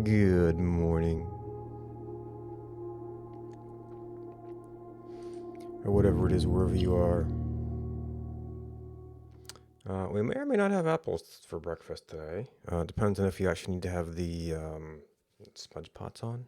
Good morning. Or whatever it is, wherever you are. We may or may not have apples for breakfast today. Depends on if you actually need to have the smudge pots on.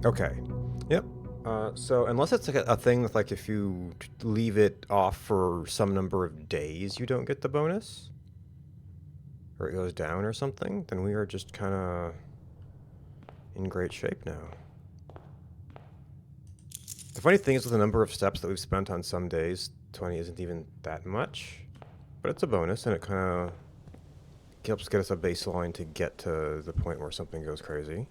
Okay. Yep. So unless it's like a thing with like if you leave it off for some number of days, you don't get the bonus, or it goes down or something, then we are just kind of in great shape now. The funny thing is with the number of steps that we've spent on some days, 20 isn't even that much, but it's a bonus and it kind of helps get us a baseline to get to the point where something goes crazy.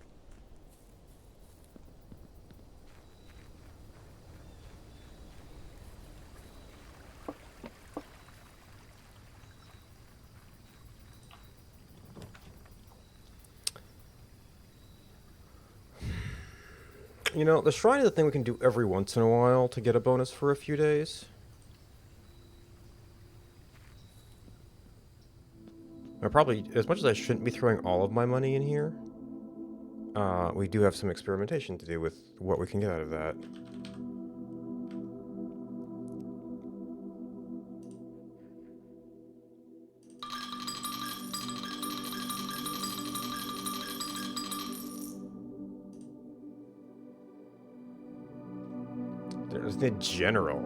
You know, the shrine is a thing we can do every once in a while to get a bonus for a few days. I probably, as much as I shouldn't be throwing all of my money in here, we do have some experimentation to do with what we can get out of that. There's the general.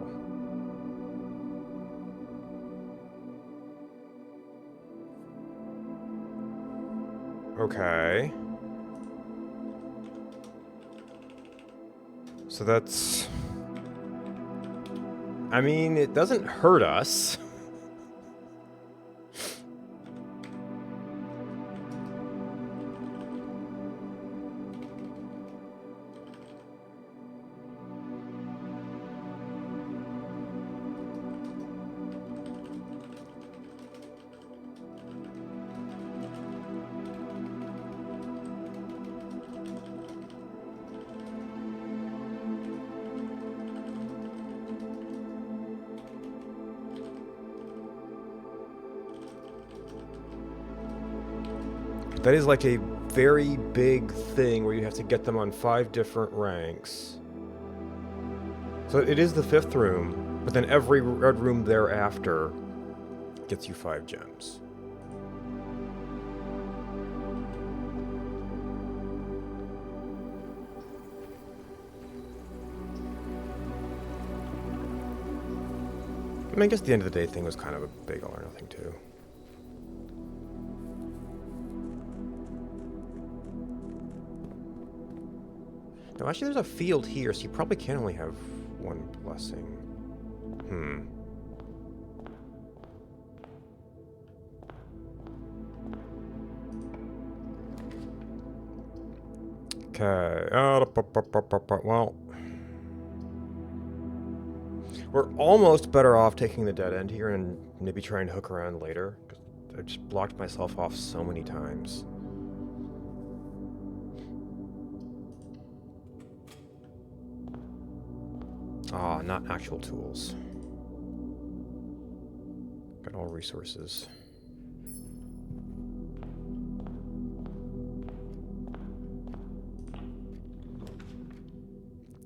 Okay. So that's... I mean, it doesn't hurt us. That is like a very big thing where you have to get them on 5 different ranks. So it is the 5th room, but then every red room thereafter gets you 5 gems. I mean, I guess the end of the day thing was kind of a big all or nothing too. No, actually there's a field here, so you probably can only have 1 blessing. Okay. Well, we're almost better off taking the dead end here and maybe trying to hook around later, because I just blocked myself off so many times. Ah, not actual tools. Got all resources.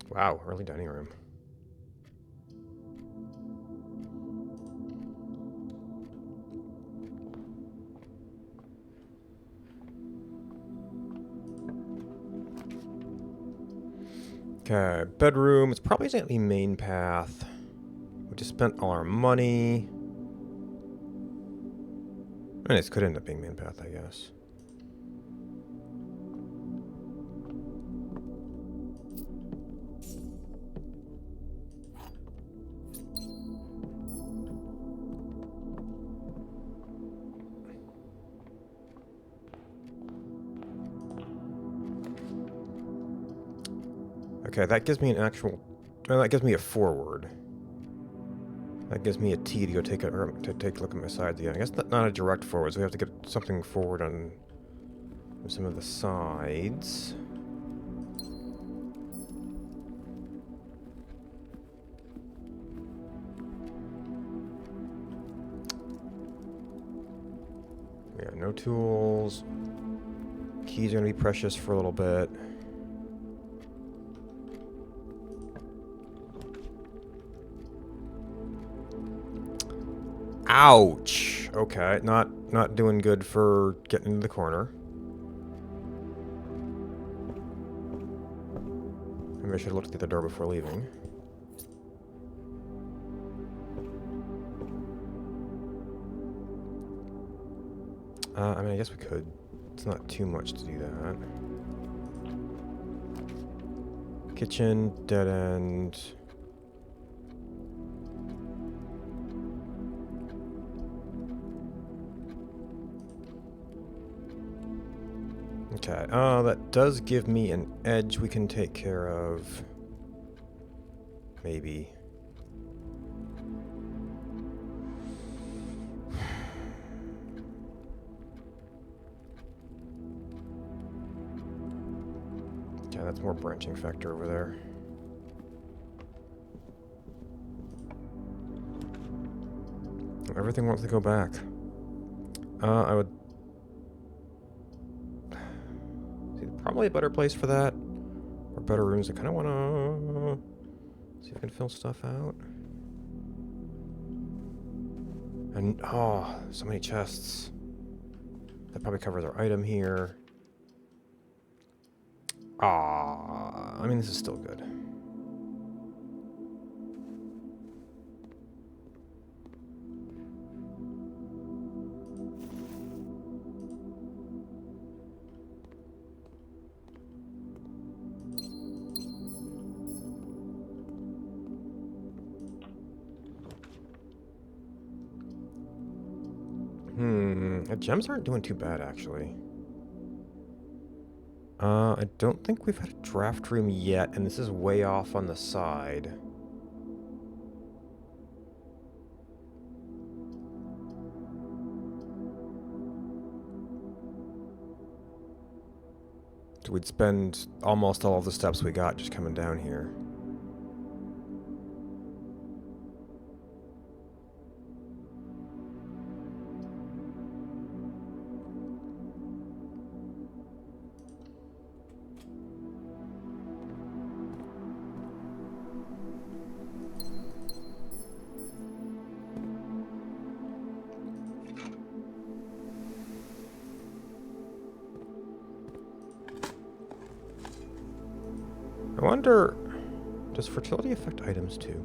Wow, early dining room. Okay, bedroom. It's probably the main path. We just spent all our money. I mean, this could end up being main path, I guess. Okay, that gives me an actual... that gives me a forward. That gives me a T to go take a look at my sides again. I guess not a direct forward, so we have to get something forward on some of the sides. Yeah, no tools. Keys are gonna be precious for a little bit. Ouch! Okay, not doing good for getting into the corner. Maybe I should have looked at the door before leaving. I mean, I guess we could. It's not too much to do that. Kitchen, dead end. Okay, that does give me an edge we can take care of. Maybe. Okay, that's more branching factor over there. Everything wants to go back. I would... Probably a better place for that. Or better rooms. I kind of want to see if I can fill stuff out. And, oh, so many chests. That probably covers our item here. Ah, I mean, this is still good. The gems aren't doing too bad, actually. I don't think we've had a draft room yet, and this is way off on the side. So we'd spend almost all of the steps we got just coming down here. I wonder, does fertility affect items too?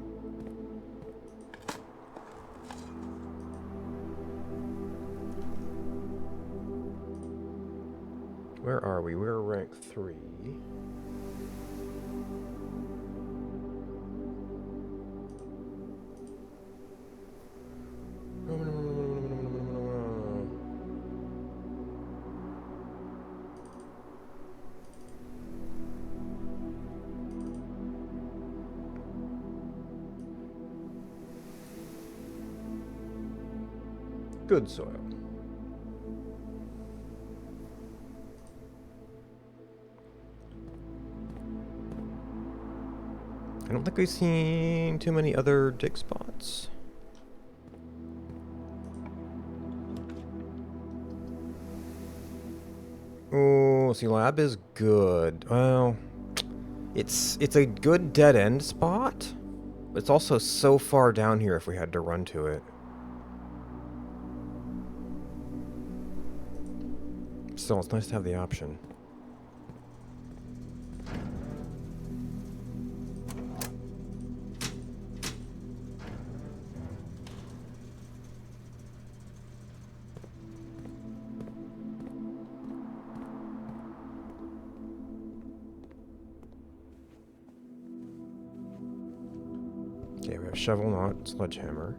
Where are we? We're rank 3. Good soil. I don't think we've seen too many other dig spots. Oh, see, lab is good. Well, it's a good dead end spot, but it's also so far down here if we had to run to it. Still, it's nice to have the option. Okay, we have shovel, not sledgehammer.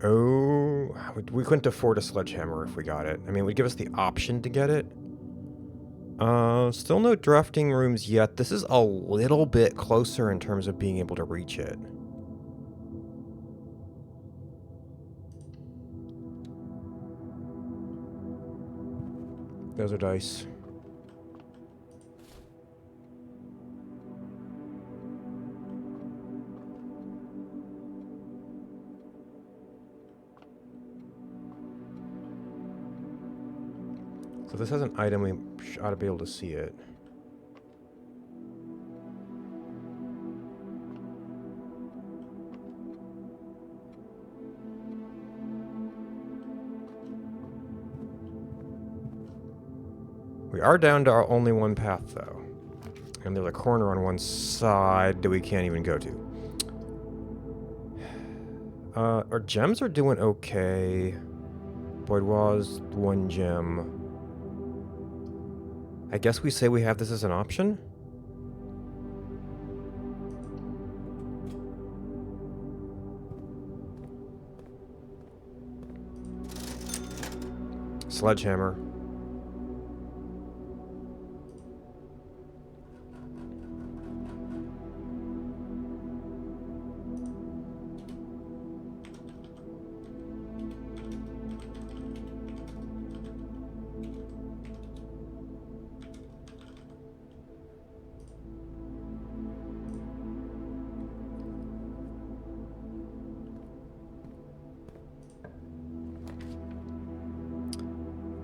Oh, we couldn't afford a sledgehammer if we got it. I mean, it would give us the option to get it. Still no drafting rooms yet. This is a little bit closer in terms of being able to reach it. Those are dice. So this has an item, we ought to be able to see it. We are down to our only one path, though. And there's a corner on one side that we can't even go to. Our gems are doing okay. Boydois, 1 gem. I guess we say we have this as an option? Sledgehammer.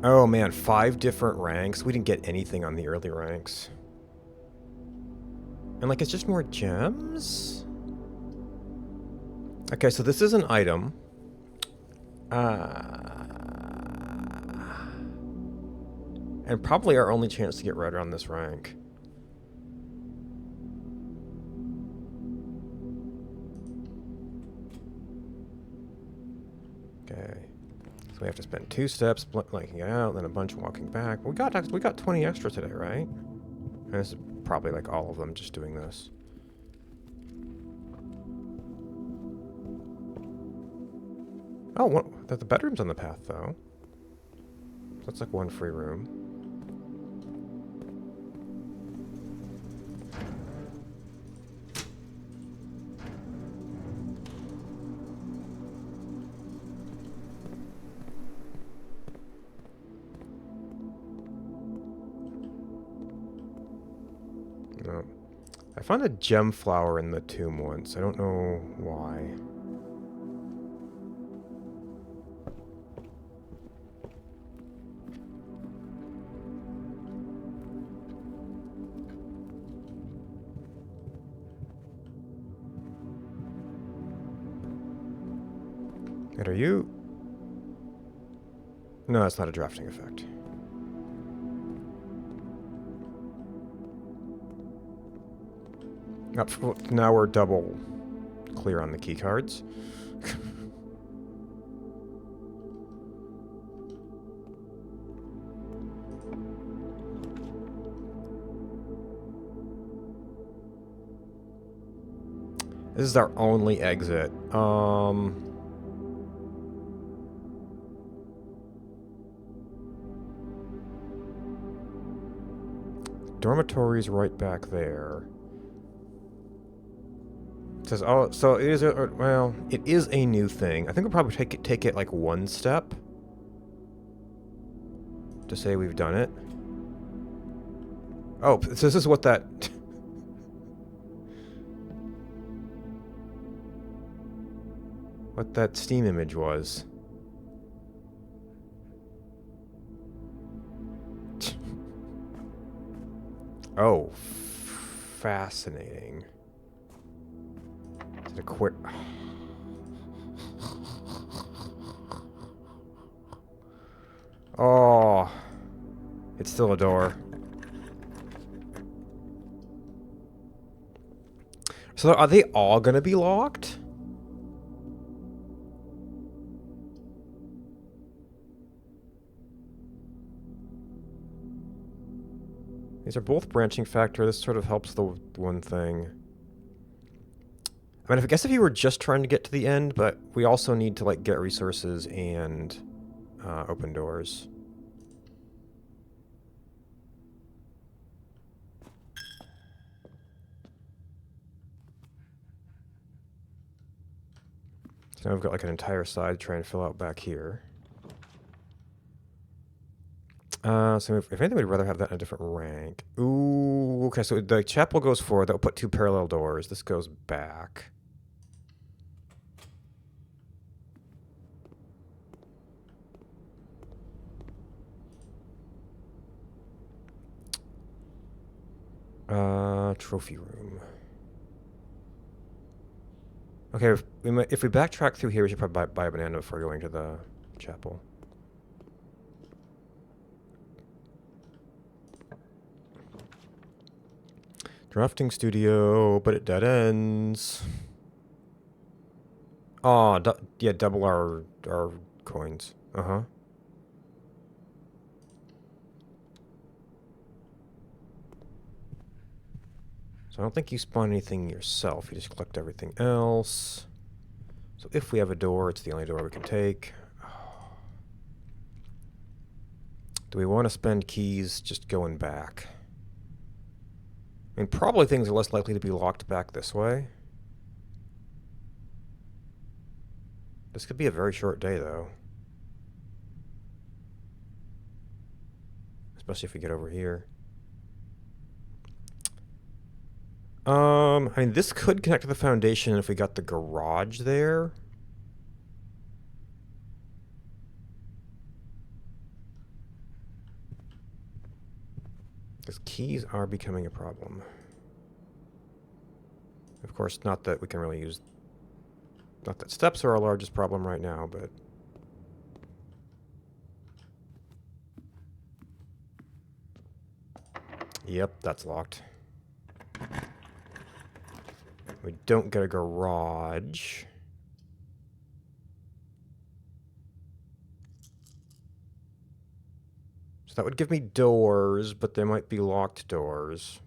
Oh man, 5 different ranks. We didn't get anything on the early ranks. And like, it's just more gems? Okay, so this is an item. And probably our only chance to get right on this rank. Okay. So we have to spend 2 steps blinking out, then a bunch walking back. We got 20 extra today, right? And this is probably like all of them just doing this. Oh, the bedroom's on the path though. So that's like 1 free room. No. I found a gem flower in the tomb once. I don't know why. And are you? No, that's not a drafting effect. Now we're double clear on the key cards. This is our only exit. Dormitory's right back there. It says, oh, so it is well, it is a new thing. I think we'll probably take it like 1 step to say we've done it. Oh, so this is what that what that Steam image was. Oh, fascinating. A quick. Oh, it's still a door. So are they all gonna be locked? These are both branching factor. This sort of helps the one thing. I mean, I guess if you were just trying to get to the end, but we also need to, like, get resources and open doors. So now we've got like an entire side to try and fill out back here. So if anything, we'd rather have that in a different rank. Ooh, okay, so the chapel goes forward. That'll put 2 parallel doors. This goes back. Trophy room. Okay, if we backtrack through here, we should probably buy a banana before going to the chapel. Drafting studio, but it dead ends. Oh, yeah, double our coins. Uh-huh. So I don't think you spawn anything yourself. You just collect everything else. So if we have a door, it's the only door we can take. Do we want to spend keys just going back? I mean, probably things are less likely to be locked back this way. This could be a very short day, though. Especially if we get over here. I mean, this could connect to the foundation if we got the garage there. Because keys are becoming a problem. Of course, not that we can really use... Not that steps are our largest problem right now, but... Yep, that's locked. We don't get a garage. So that would give me doors, but they might be locked doors.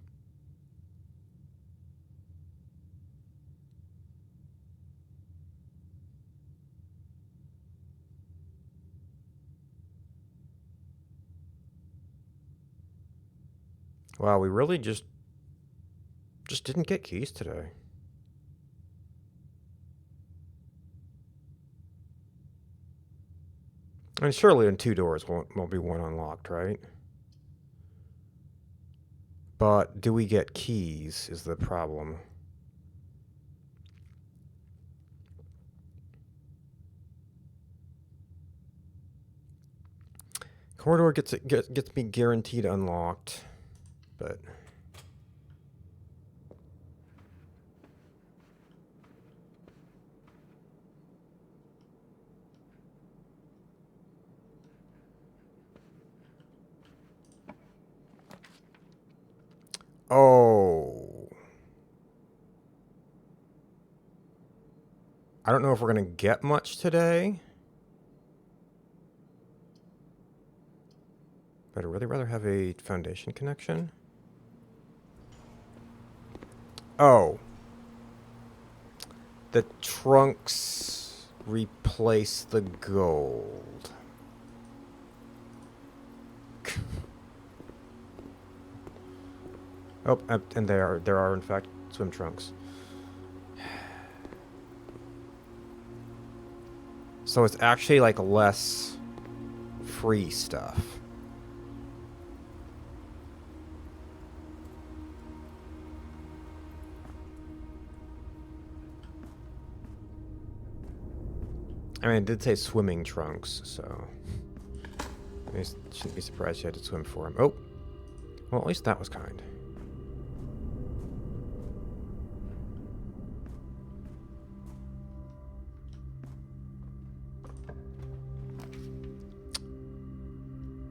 Wow, we really just didn't get keys today. I mean, surely in 2 doors won't be 1 unlocked, right? But do we get keys is the problem. Corridor gets me guaranteed unlocked, but... Oh. I don't know if we're going to get much today. But I'd really rather have a foundation connection. Oh. The trunks replace the gold. Oh, and there are in fact swim trunks. So it's actually like less free stuff. I mean, it did say swimming trunks, so I shouldn't be surprised you had to swim for him. Oh, well, at least that was kind.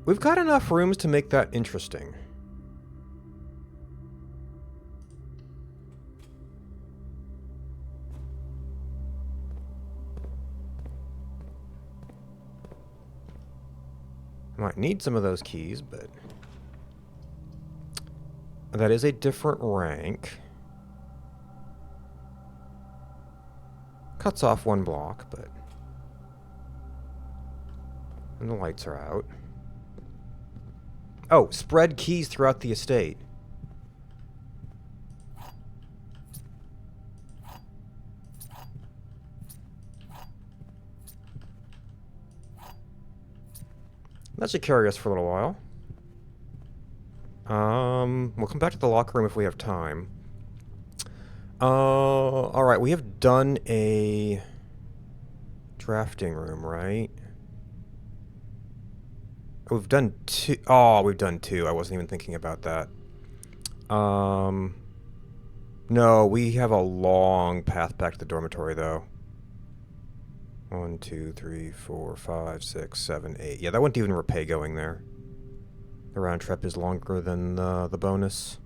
We've got enough rooms to make that interesting. Might need some of those keys, but that is a different rank. Cuts off 1 block, but... And the lights are out. Oh, spread keys throughout the estate. That should carry us for a little while. We'll come back to the locker room if we have time. Alright, we have done a drafting room, right? We've done two. Oh, we've done two. I wasn't even thinking about that. No, we have a long path back to the dormitory, though. 1, 2, 3, 4, 5, 6, 7, 8. Yeah, that wouldn't even repay going there. The round trip is longer than the bonus.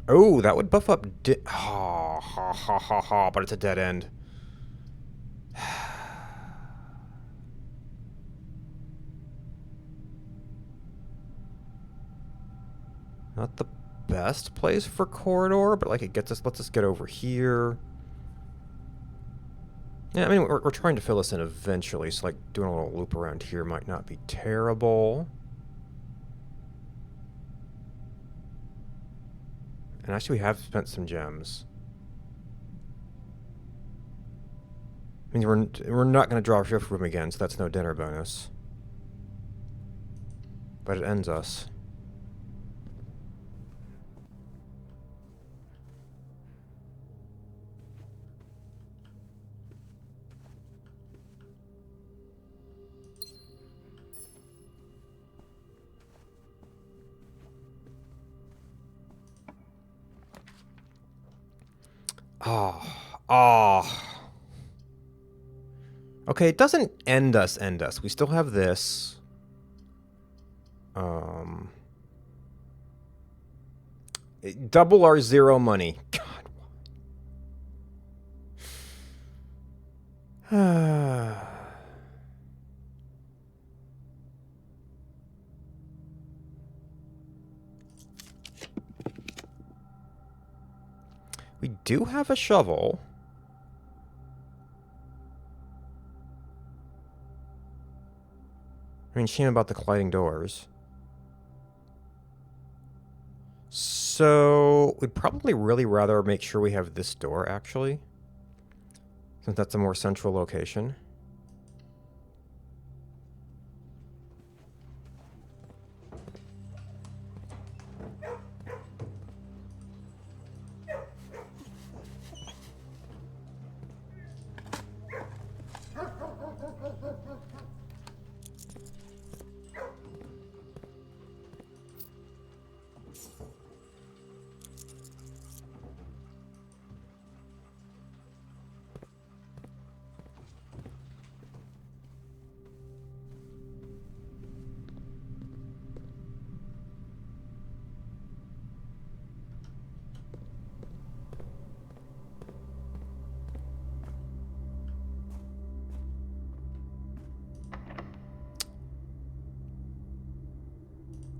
Oh, that would buff up ha ha ha ha ha, but it's a dead end. Not the best place for corridor, but like it gets us, lets us get over here. Yeah, I mean, we're trying to fill this in eventually, so like doing a little loop around here might not be terrible. And actually we have spent some gems. I mean, we're not going to draw a shift room again, so that's no dinner bonus. But it ends us. Oh. Okay, it doesn't end us. We still have this. Double our 0 money. God. We do have a shovel. I mean, shame about the colliding doors. So, we'd probably really rather make sure we have this door, actually. Since that's a more central location.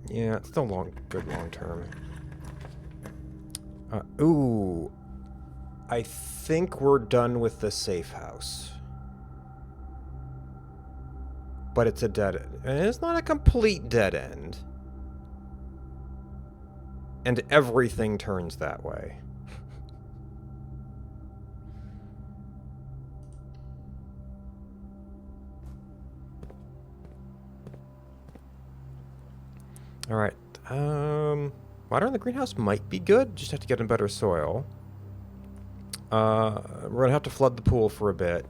Yeah, it's still good long term. Ooh. I think we're done with the safe house. But it's a dead end. And it's not a complete dead end. And everything turns that way. Alright. Water in the greenhouse might be good. Just have to get in better soil. We're gonna have to flood the pool for a bit.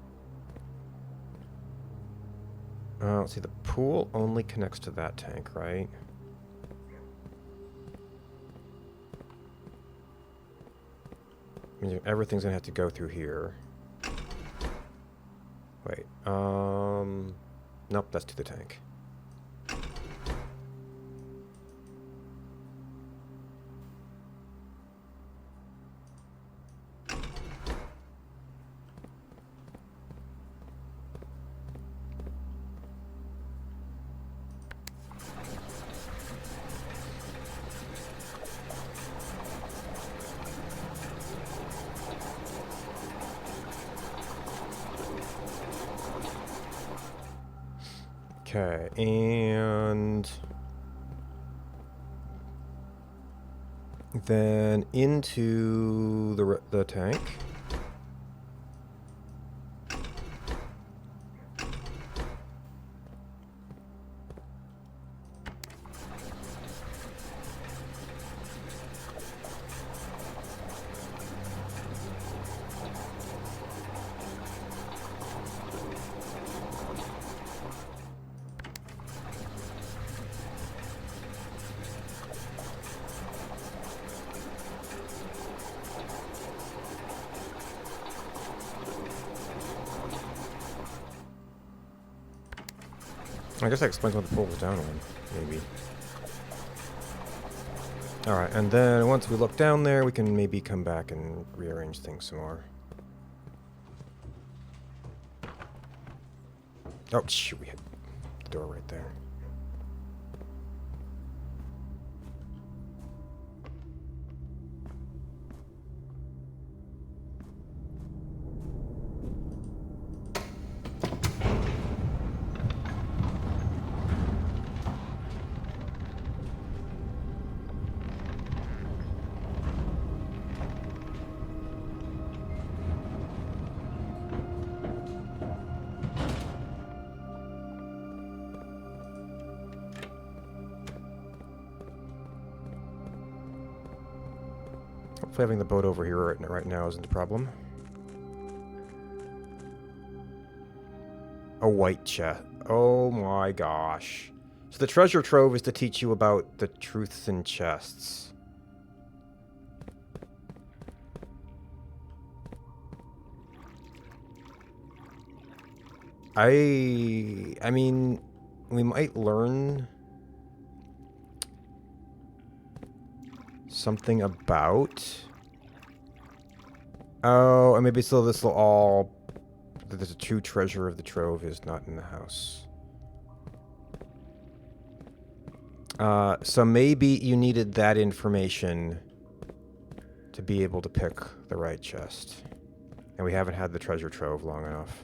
Let's see, the pool only connects to that tank, right? I mean, everything's gonna have to go through here. Wait, nope, that's to the tank. Okay, and then into the tank. I guess that explains why the pool was down one, maybe. Alright, and then once we look down there, we can maybe come back and rearrange things some more. Oh, shoot, we hit the door right there. Hopefully having the boat over here right now isn't a problem. A white chest. Oh my gosh. So the treasure trove is to teach you about the truths in chests. I mean, we might learn something about... Oh, and maybe so this will all... The true treasure of the trove is not in the house. So maybe you needed that information to be able to pick the right chest. And we haven't had the treasure trove long enough.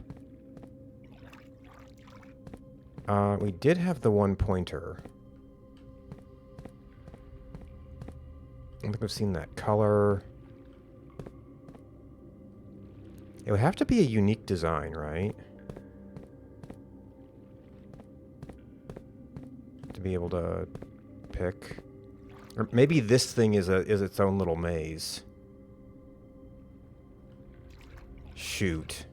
We did have the one pointer. I don't think we've seen that color. It would have to be a unique design, right? To be able to pick. Or maybe this thing is its own little maze. Shoot.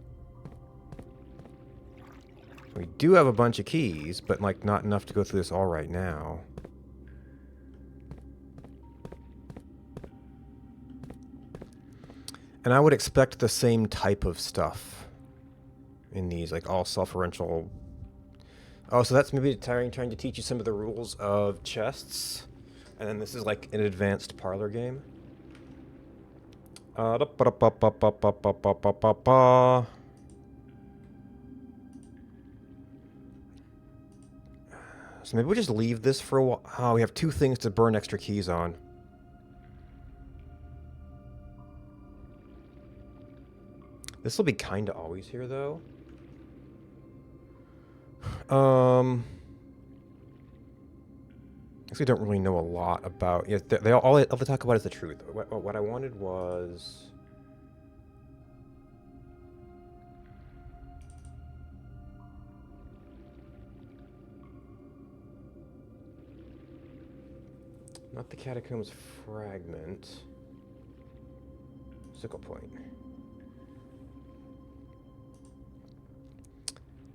We do have a bunch of keys, but like not enough to go through this all right now. And I would expect the same type of stuff in these, like all self-referential. Oh, so that's maybe trying to teach you some of the rules of chests. And then this is like an advanced parlor game. So maybe we'll just leave this for a while. Oh, we have two things to burn extra keys on. This will be kind of always here, though. I guess we don't really know a lot about... Yeah, all they talk about is the truth. What I wanted was... Not the catacombs fragment. Sickle point.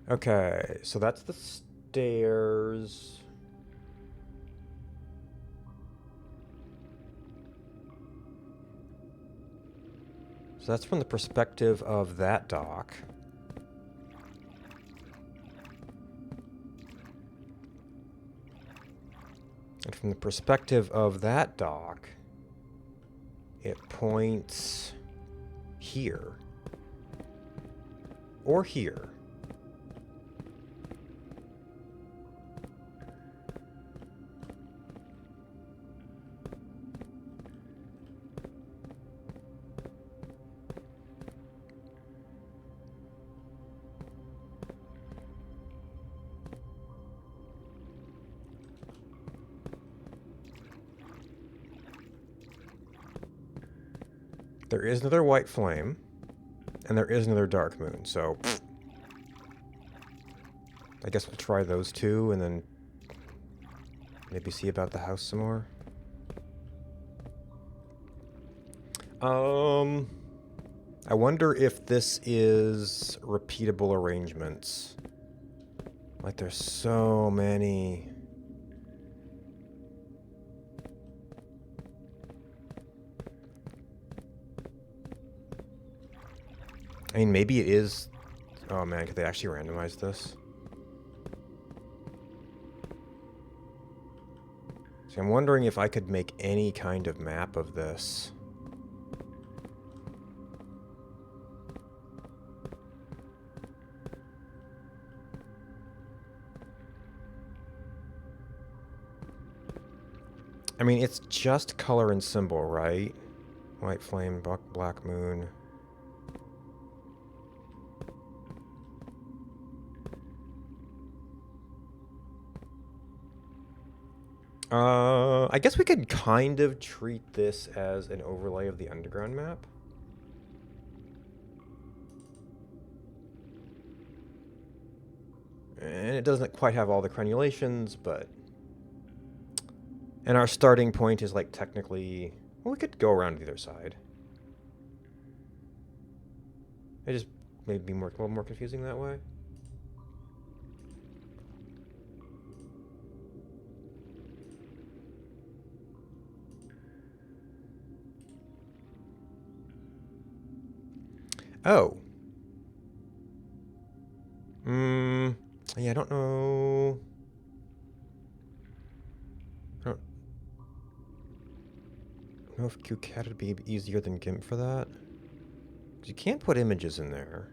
Okay, so that's the stairs. So that's from the perspective of that dock. And from the perspective of that dock, it points here. Or here. There is another white flame, and there is another dark moon, so... I guess we'll try those two, and then... maybe see about the house some more. I wonder if this is repeatable arrangements. Like, there's so many... I mean, maybe it is... Oh man, could they actually randomize this? So I'm wondering if I could make any kind of map of this. I mean, it's just color and symbol, right? White flame, black moon. I guess we could kind of treat this as an overlay of the underground map. And it doesn't quite have all the crenulations, but... And our starting point is, like, technically... Well, we could go around the other side. It just made me a little more confusing that way. Oh. Yeah, I don't know. I don't know if QCAD would be easier than GIMP for that. Because you can't put images in there.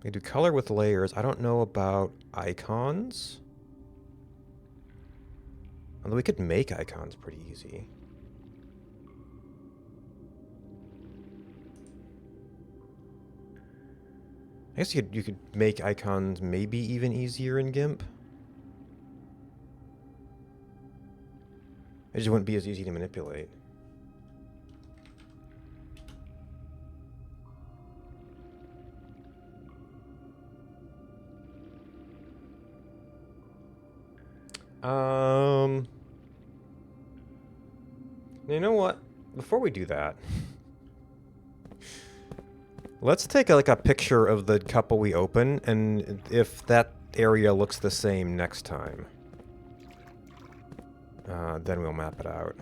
We do color with layers. I don't know about icons. Although we could make icons pretty easy. I guess you could make icons maybe even easier in GIMP. It just wouldn't be as easy to manipulate. You know what? Before we do that, let's take like a picture of the couple we open, and if that area looks the same next time, then we'll map it out.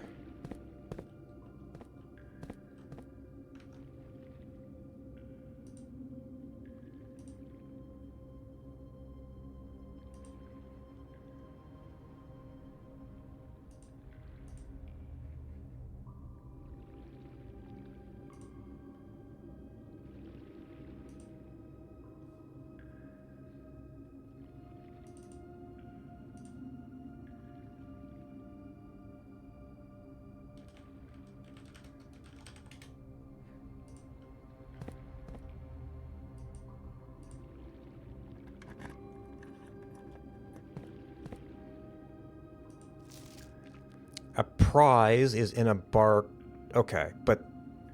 A prize is in a bar. Okay, but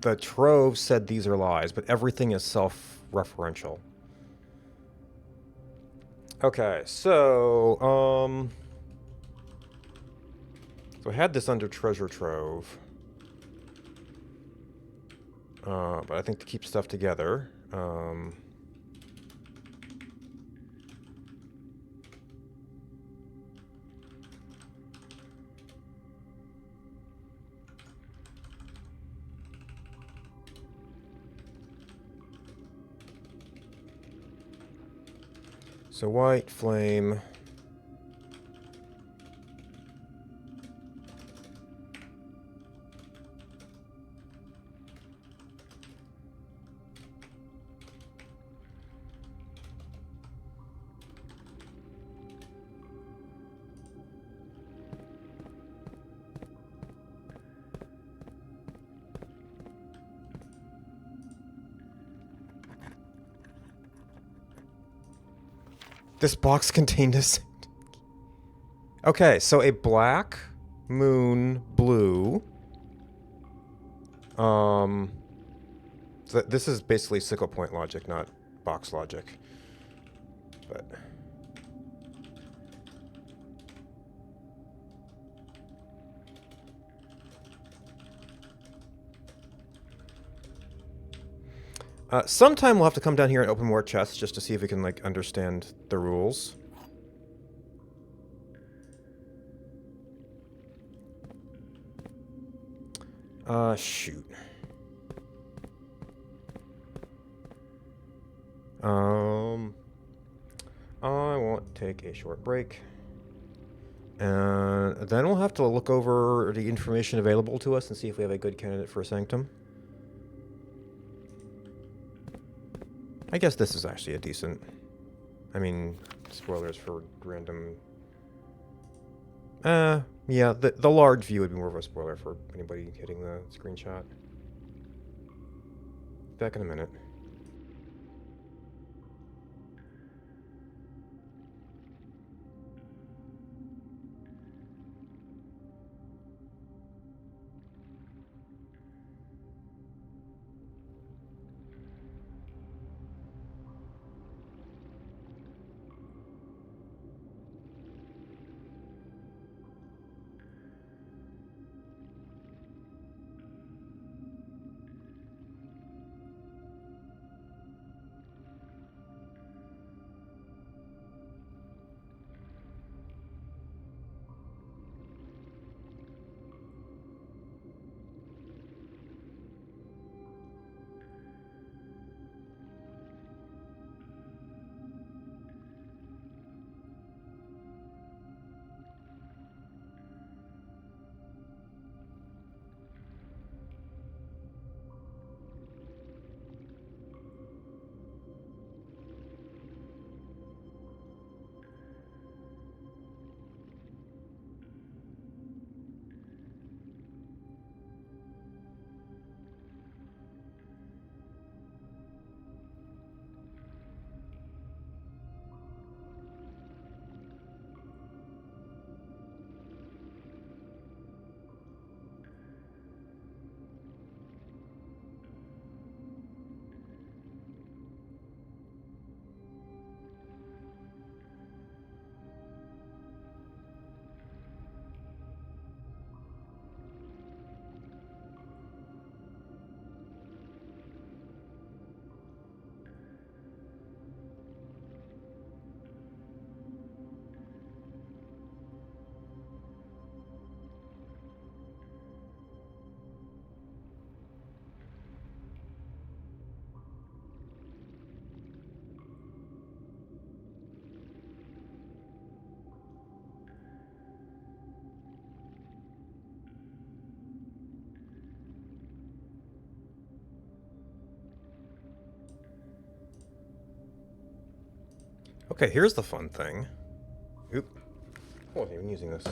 the Trove said these are lies, but everything is self-referential. Okay, so, so I had this under Treasure Trove. But I think to keep stuff together, so white flame. This box contained a... Okay, so a black, moon, blue. So this is basically sickle point logic, not box logic. But... sometime we'll have to come down here and open more chests just to see if we can, like, understand the rules. Shoot. take a short break. And then we'll have to look over the information available to us and see if we have a good candidate for a sanctum. I guess this is actually a decent... I mean, spoilers for random... yeah, the large view would be more of a spoiler for anybody hitting the screenshot. Back in a minute. Okay, here's the fun thing. Oop. I wasn't even using this.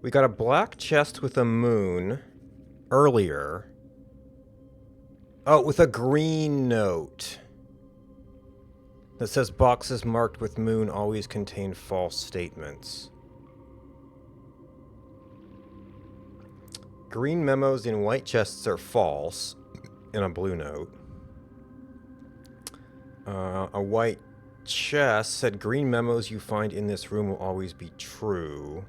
We got a black chest with a moon earlier. Oh, with a green note that says boxes marked with moon always contain false statements. Green memos in white chests are false, in a blue note. A white chest said green memos you find in this room will always be true.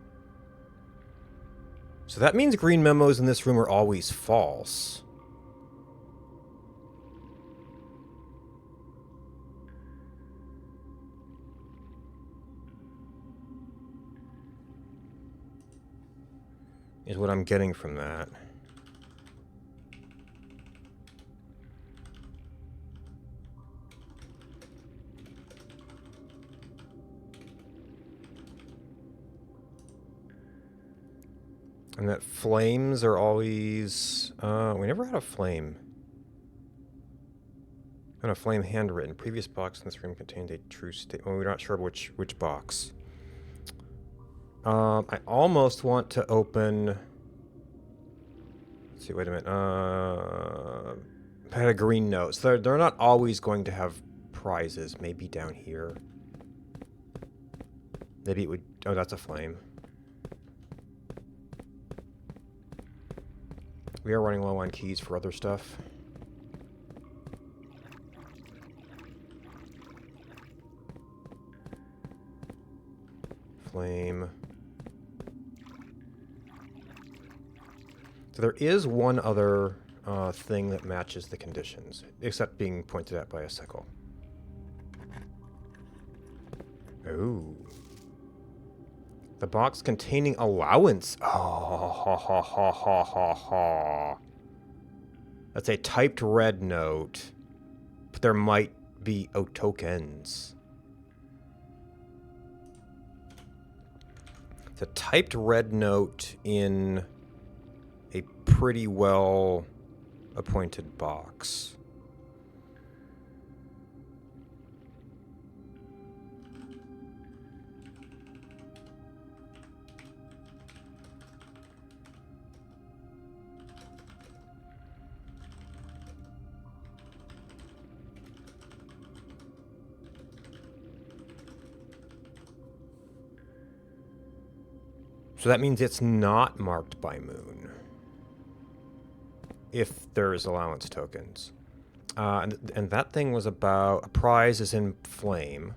So that means green memos in this room are always false. Is what I'm getting from that. And that flames are always... we never had a flame. And a flame handwritten. Previous box in this room contained a true state. Well, we're not sure which box. I almost want to open... Let's see, wait a minute. I had a green note. So they're not always going to have prizes. Maybe down here. Maybe it would... Oh, that's a flame. We are running low on keys for other stuff. Flame. So there is one other thing that matches the conditions, except being pointed at by a sickle. Ooh. The box containing allowance. Oh, ha, ha, ha, ha, ha, ha. That's a typed red note, but there might be tokens. It's a typed red note in a pretty well appointed box. So that means it's not marked by moon, if there's allowance tokens. And that thing was about, a prize is in flame.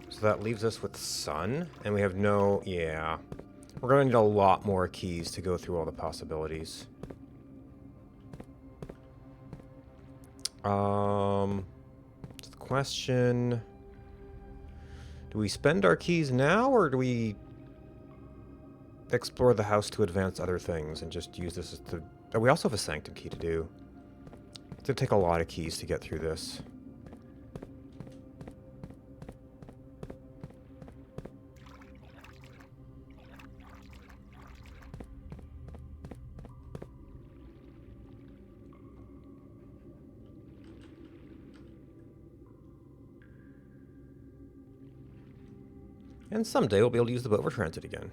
So that leaves us with sun, and we have no, yeah. We're gonna need a lot more keys to go through all the possibilities. Question, do we spend our keys now, or do we explore the house to advance other things and just use this as the... Oh, we also have a sanctum key to do. It's going to take a lot of keys to get through this. And someday we'll be able to use the boat for transit again.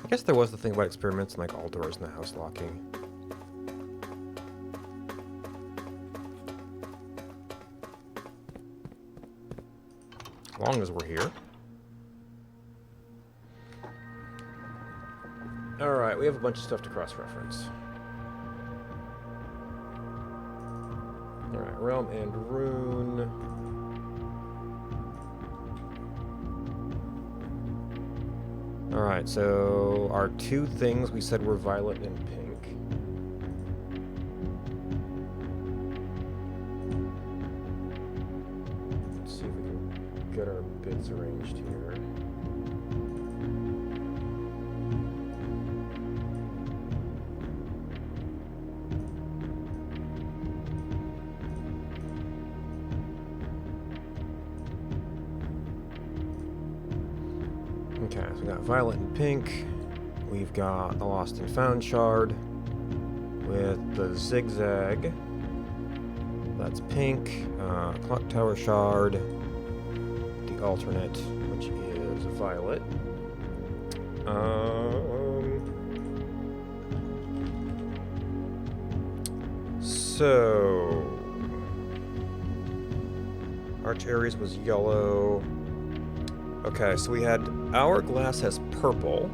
I guess there was the thing about experiments and like all doors in the house locking. As long as we're here. Alright, we have a bunch of stuff to cross-reference. Alright, Realm and Rune. Alright, so our two things we said were violet and pink. Let's see if we can get our bits arranged here. Okay, so we got violet and pink. We've got the Lost and Found shard with the zigzag. That's pink. Clock Tower shard. The alternate, which is violet. So Arch Ares was yellow. Okay, so we had Hourglass as purple.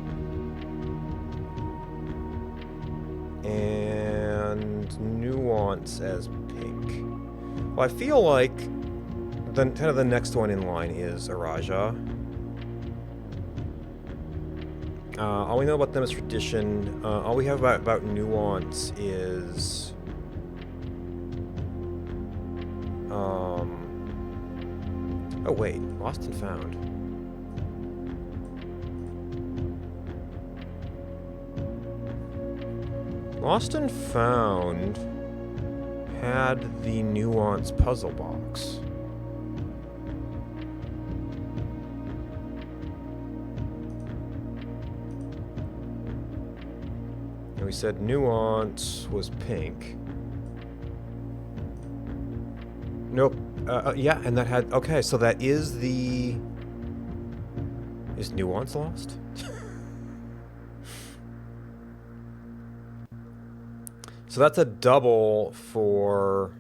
And Nuance as pink. Well, I feel like kind of the next one in line is Araja. All we know about them is tradition. All we have about Nuance is... Oh wait, Lost and Found. Lost and Found had the Nuance puzzle box. And we said Nuance was pink. Nope. Yeah, and that had... Okay, so that is the... Is Nuance lost? So that's a double for...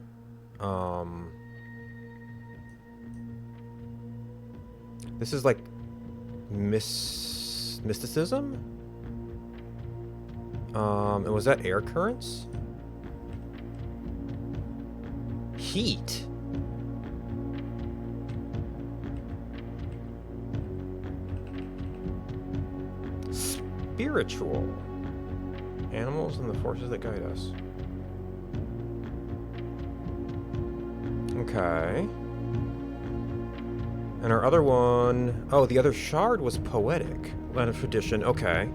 This is like... mysticism? And was that air currents? Heat? Spiritual. Animals and the forces that guide us. Okay. And our other one... Oh, the other shard was poetic. Land of tradition. Okay.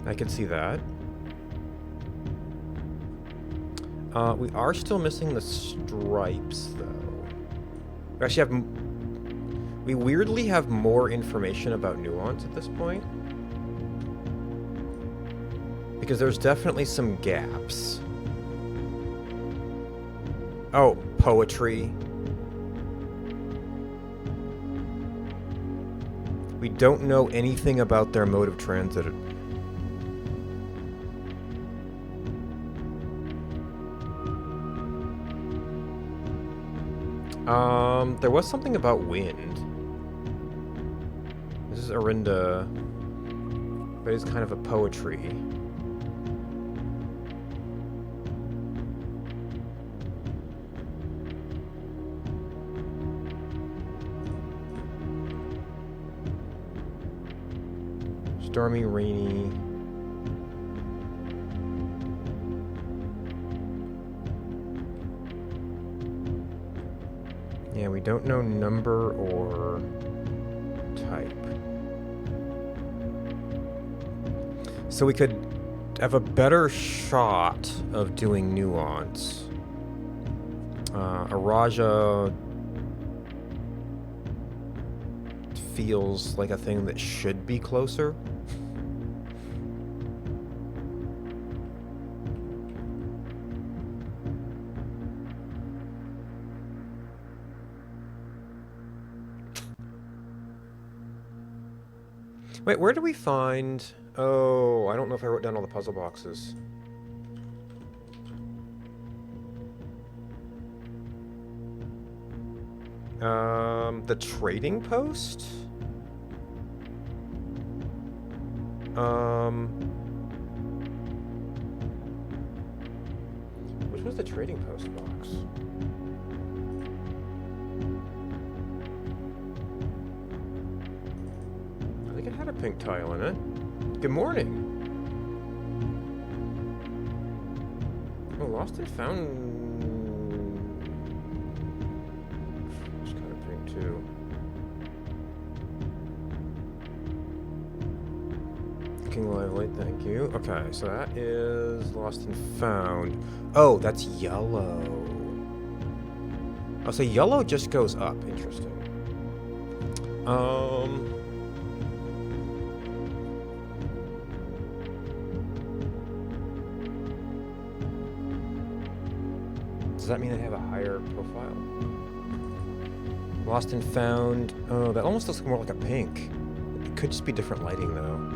I can see that. We are still missing the stripes, though. We actually have... We weirdly have more information about nuance at this point. Because there's definitely some gaps. Oh, poetry. We don't know anything about their mode of transit. There was something about wind. This is Arinda, but it's kind of a poetry. Stormy, rainy. Yeah, we don't know number or type. So we could have a better shot of doing nuance. Araja feels like a thing that should be closer. Wait, where do we find... Oh, I don't know if I wrote down all the puzzle boxes. The trading post? Which was the trading post box? I think it had a pink tile in it. Good morning. Oh, lost and found. It's kind of pink too. Looking lively, thank you. Okay, so that is lost and found. Oh, that's yellow. Oh, so yellow just goes up. Interesting. Does that mean they have a higher profile? Lost and found. Oh, that almost looks more like a pink. It could just be different lighting, though.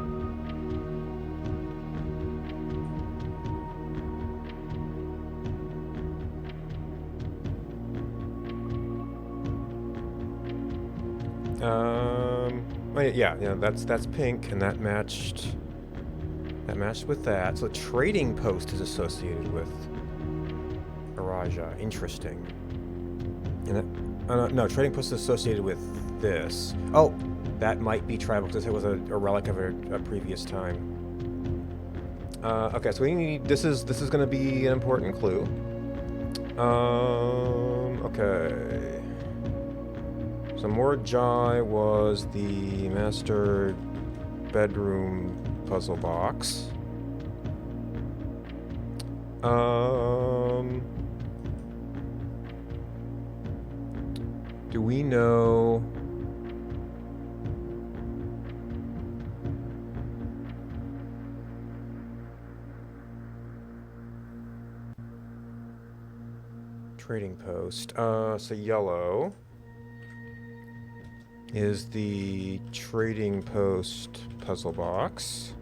Yeah, that's pink, and that matched with that. So trading post is associated with Araja. Interesting. And that, no, trading post is associated with this. Oh, that might be tribal because it was a relic of a previous time. Okay, so we need this is going to be an important clue. Okay. So Morjai was the master bedroom puzzle box. Do we know... Trading post. So yellow is the trading post puzzle box.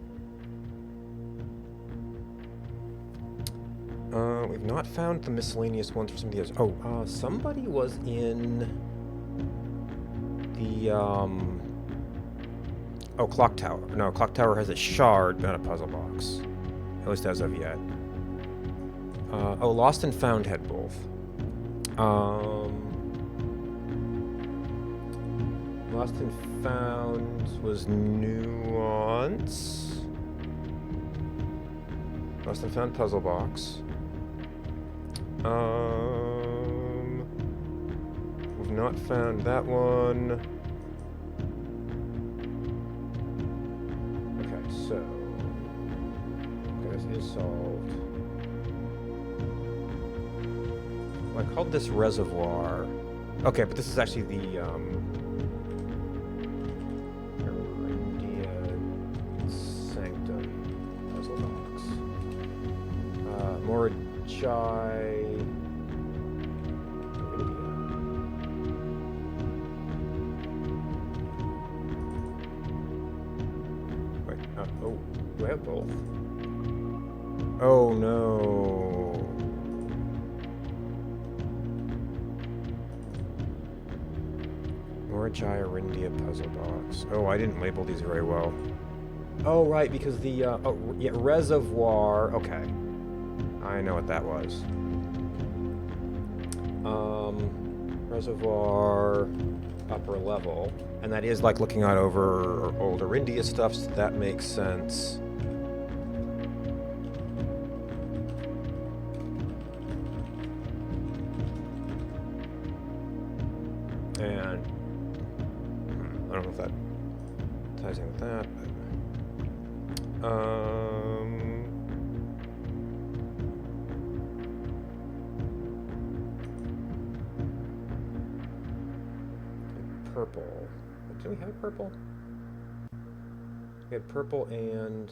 We've not found the miscellaneous ones for some of the others. Oh, somebody was in the, Oh, Clock Tower. No, Clock Tower has a shard, not a puzzle box. At least as of yet. Oh, Lost and Found had both. Lost and Found was Nuance. Lost and Found puzzle box. We've not found that one. Okay, so this is solved. Well, I called this Reservoir. Okay, but this is actually the India Sanctum puzzle box. Morajai. Wait, oh, do I have both? Oh no. Morajai India puzzle box. Oh, I didn't label these very well. Oh, right, because the, oh, yeah, Reservoir. Okay. I know what that was. Reservoir upper level. And that is like looking out over older India stuff, so that makes sense. And I don't know if that ties in with that, but purple. Did we have purple? We had purple and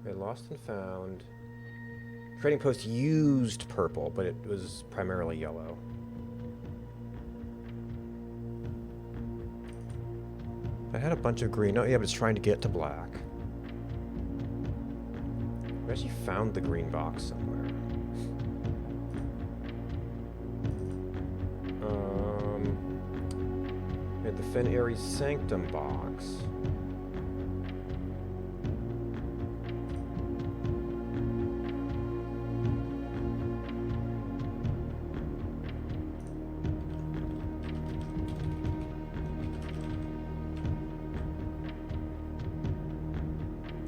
we had Lost and Found. Trading Post used purple, but it was primarily yellow. I had a bunch of green. Oh yeah, but it's trying to get to black. We actually found the green box somewhere. We had the Fen Ares Sanctum box.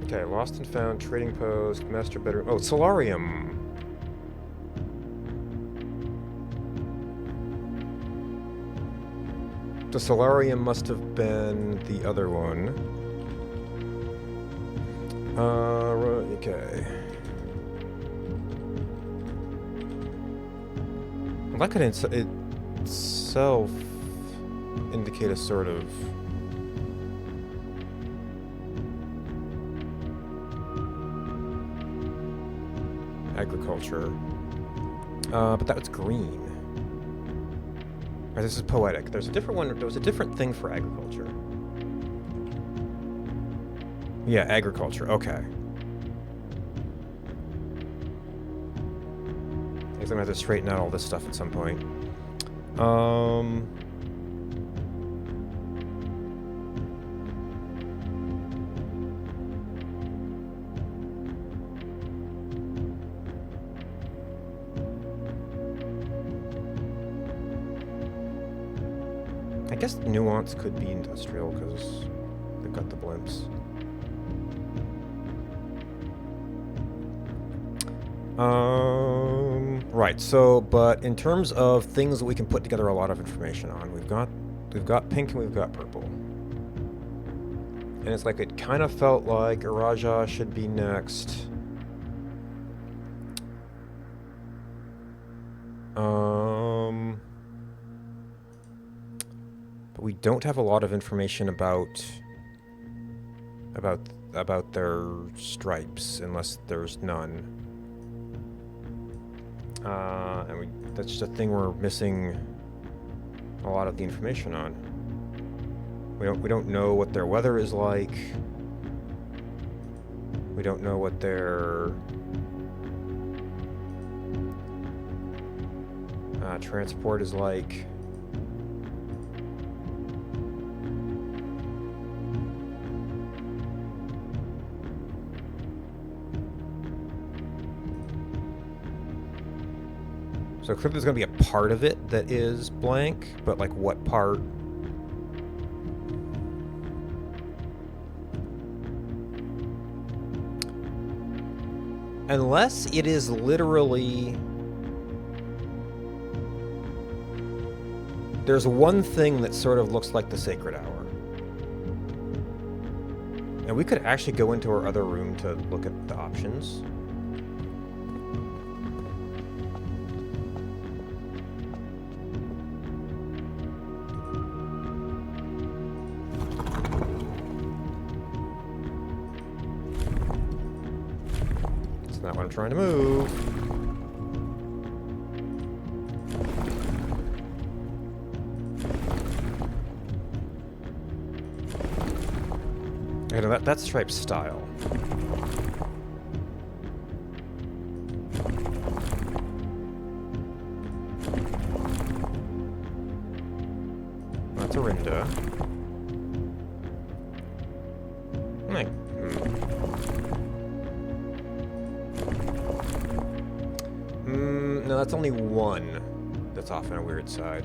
Okay, Lost and Found, Trading Post, Master Bedroom. Oh, Solarium! The Solarium must have been the other one. Okay. Well, that could itself indicate a sort of agriculture. But that was green. Right, this is poetic. There's a different one. There was a different thing for agriculture. Yeah, agriculture. Okay. I guess I'm gonna have to straighten out all this stuff at some point. I guess Nuance could be industrial because they've got the blimps. Right. So, but in terms of things that we can put together a lot of information on, we've got pink and we've got purple, and it's like it kind of felt like Araja should be next. But we don't have a lot of information about their stripes, unless there's none. And that's just a thing we're missing a lot of the information on. We don't know what their weather is like. We don't know what their transport is like. So clearly there's going to be a part of it that is blank, but like what part? Unless it is literally... There's one thing that sort of looks like the Sacred Hour. And we could actually go into our other room to look at the options. That's not what I'm trying to move. Okay, no, that's Stripe's style. That's Orinda. No, that's only one that's off on a weird side.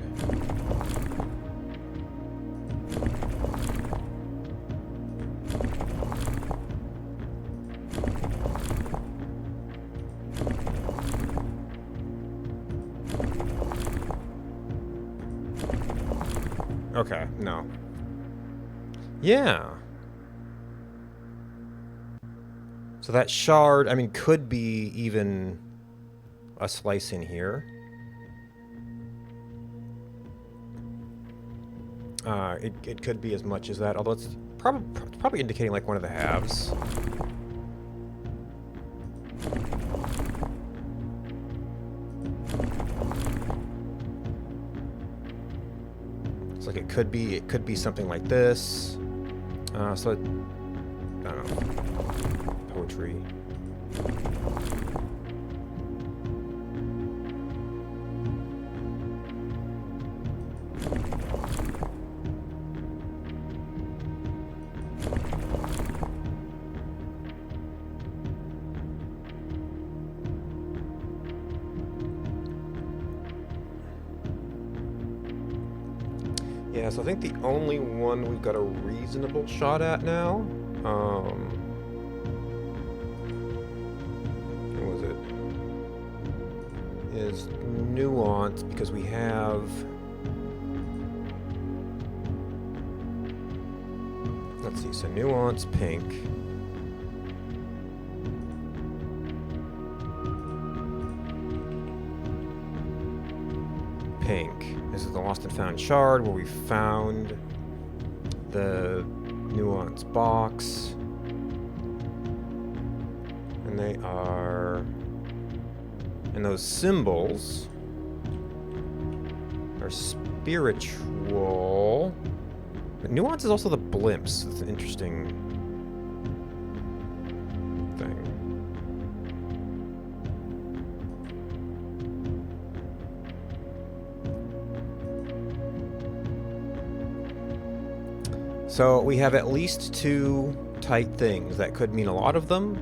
Okay, no. Yeah. So that shard, I mean, could be even a slice in here. It could be as much as that, although it's probably indicating like one of the halves. It's like it could be something like this. So it, I don't know. Poetry. Yeah, so I think the only one we've got a reasonable shot at now, what was it? Is Nuance, because we have... Let's see, so Nuance, pink. Pink. This is the Lost and Found shard where we found the Nuance box. And they are... And those symbols are spiritual. But Nuance is also the blimps. It's an interesting thing. So we have at least two tight things. That could mean a lot of them.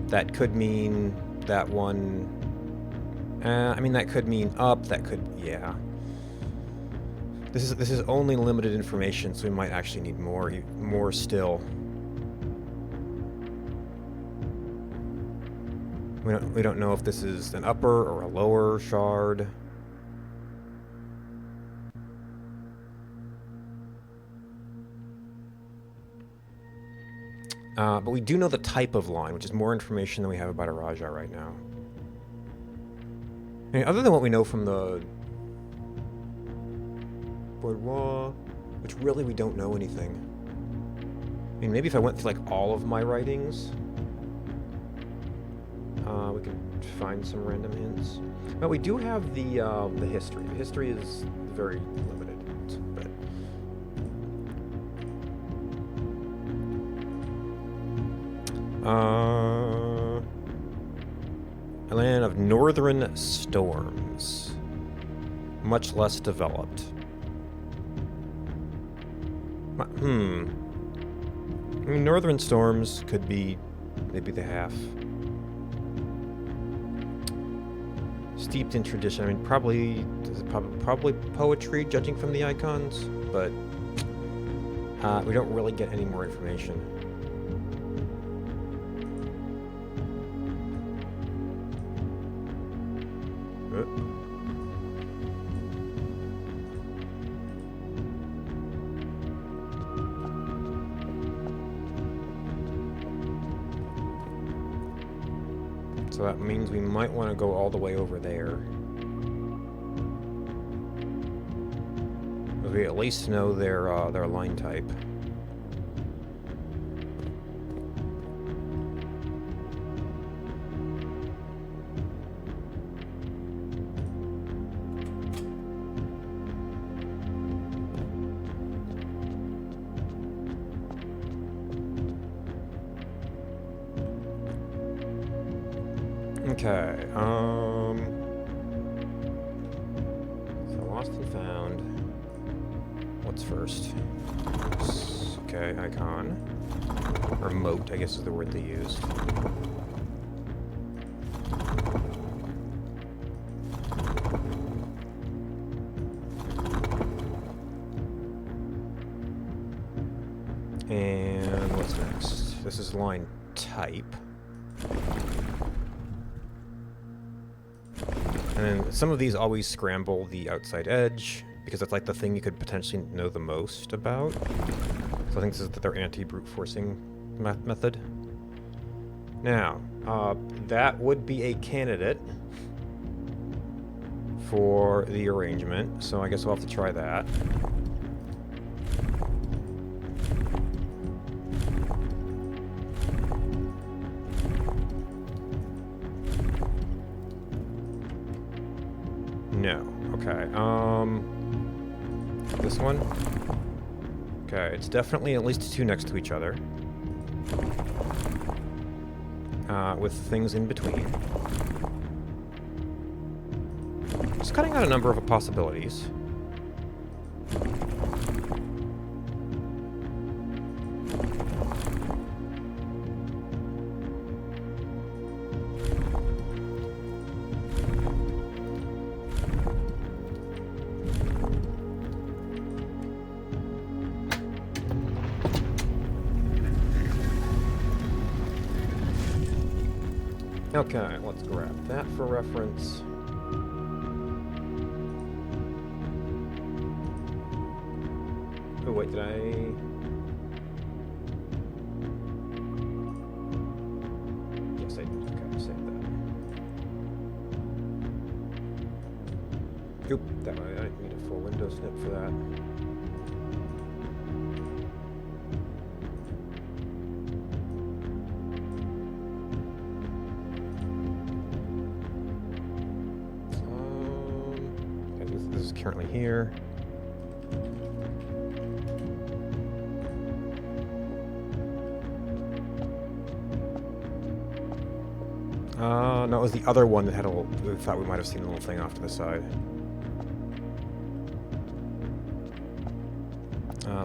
That could mean that one... I mean, that could mean up. That could... yeah. This is only limited information, so we might actually need more still. We don't know if this is an upper or a lower shard. But we do know the type of line, which is more information than we have about Araja right now. I mean, other than what we know from the Boudoir, which really we don't know anything. I mean, maybe if I went through like all of my writings, we could find some random hints. But we do have the history. The history is very limited, but. A land of northern storms. Much less developed. I mean, northern storms could be maybe the half. steeped in tradition. I mean, probably poetry, judging from the icons, but we don't really get any more information. So that means we might want to go all the way over there. But we at least know their line type. Okay, so lost and found. What's first? Oops. Okay, icon. Or moat, I guess is the word they used. And what's next? This is line type. And then some of these always scramble the outside edge, because that's like the thing you could potentially know the most about. So I think this is their anti-brute forcing method. Now, that would be a candidate for the arrangement, so I guess we'll have to try that. No. Okay. This one? Okay, it's definitely at least two next to each other. With things in between. Just cutting out a number of possibilities. Okay, let's grab that for reference. Oh, wait, did I... Yes, I did. Okay, save that. Oop, that I didn't need a full window snip for that. This is currently here. No, it was the other one that had a little... We thought we might have seen a little thing off to the side.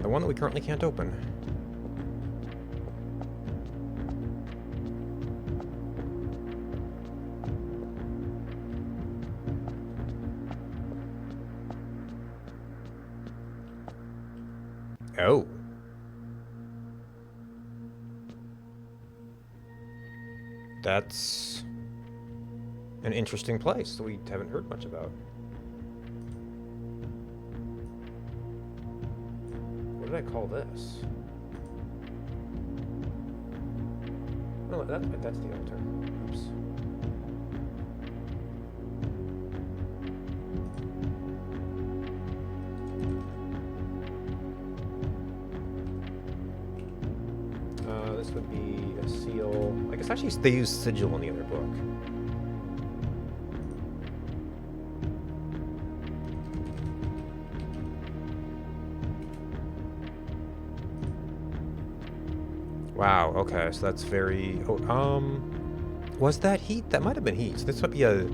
The one that we currently can't open. Oh. That's an interesting place that we haven't heard much about. What did I call this? Oh, that's the altar. Oops. This would be a seal. I guess actually they use sigil in the other book. Wow, okay, so that's very... Oh, was that heat? That might have been heat. So this might be a...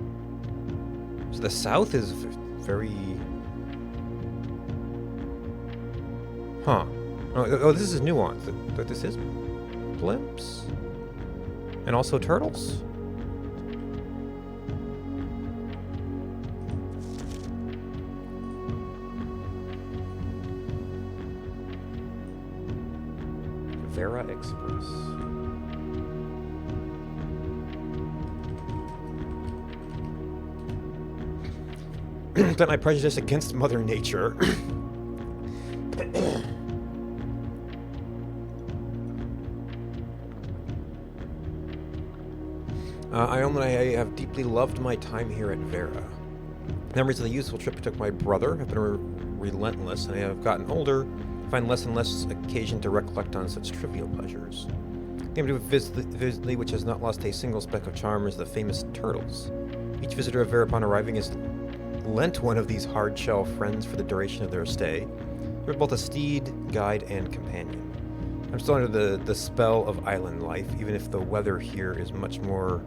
So the south is very... Huh. Oh, this is nuance. This is blimps? And also turtles? Vera Express. But my prejudice against Mother Nature. I have deeply loved my time here at Vera. Memories of the useful trip I took with my brother have been relentless, and I have gotten older, find less and less occasion to recollect on such trivial pleasures. Game to vividly, which has not lost a single speck of charm, is the famous turtles. Each visitor of Vera upon arriving is lent one of these hard-shell friends for the duration of their stay. They're both a steed, guide, and companion. I'm still under the spell of island life, even if the weather here is much more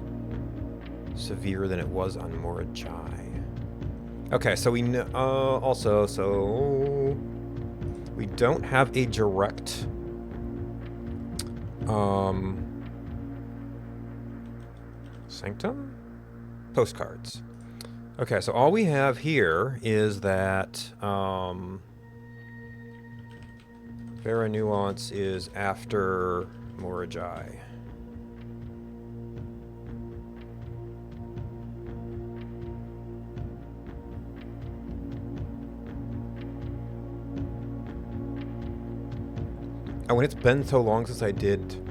severe than it was on Morajai. Okay, so we know, also, so we don't have a direct Sanctum? Postcards. Okay, so all we have here is that Vera Nuance is after Morajai. Oh, and it's been so long since I did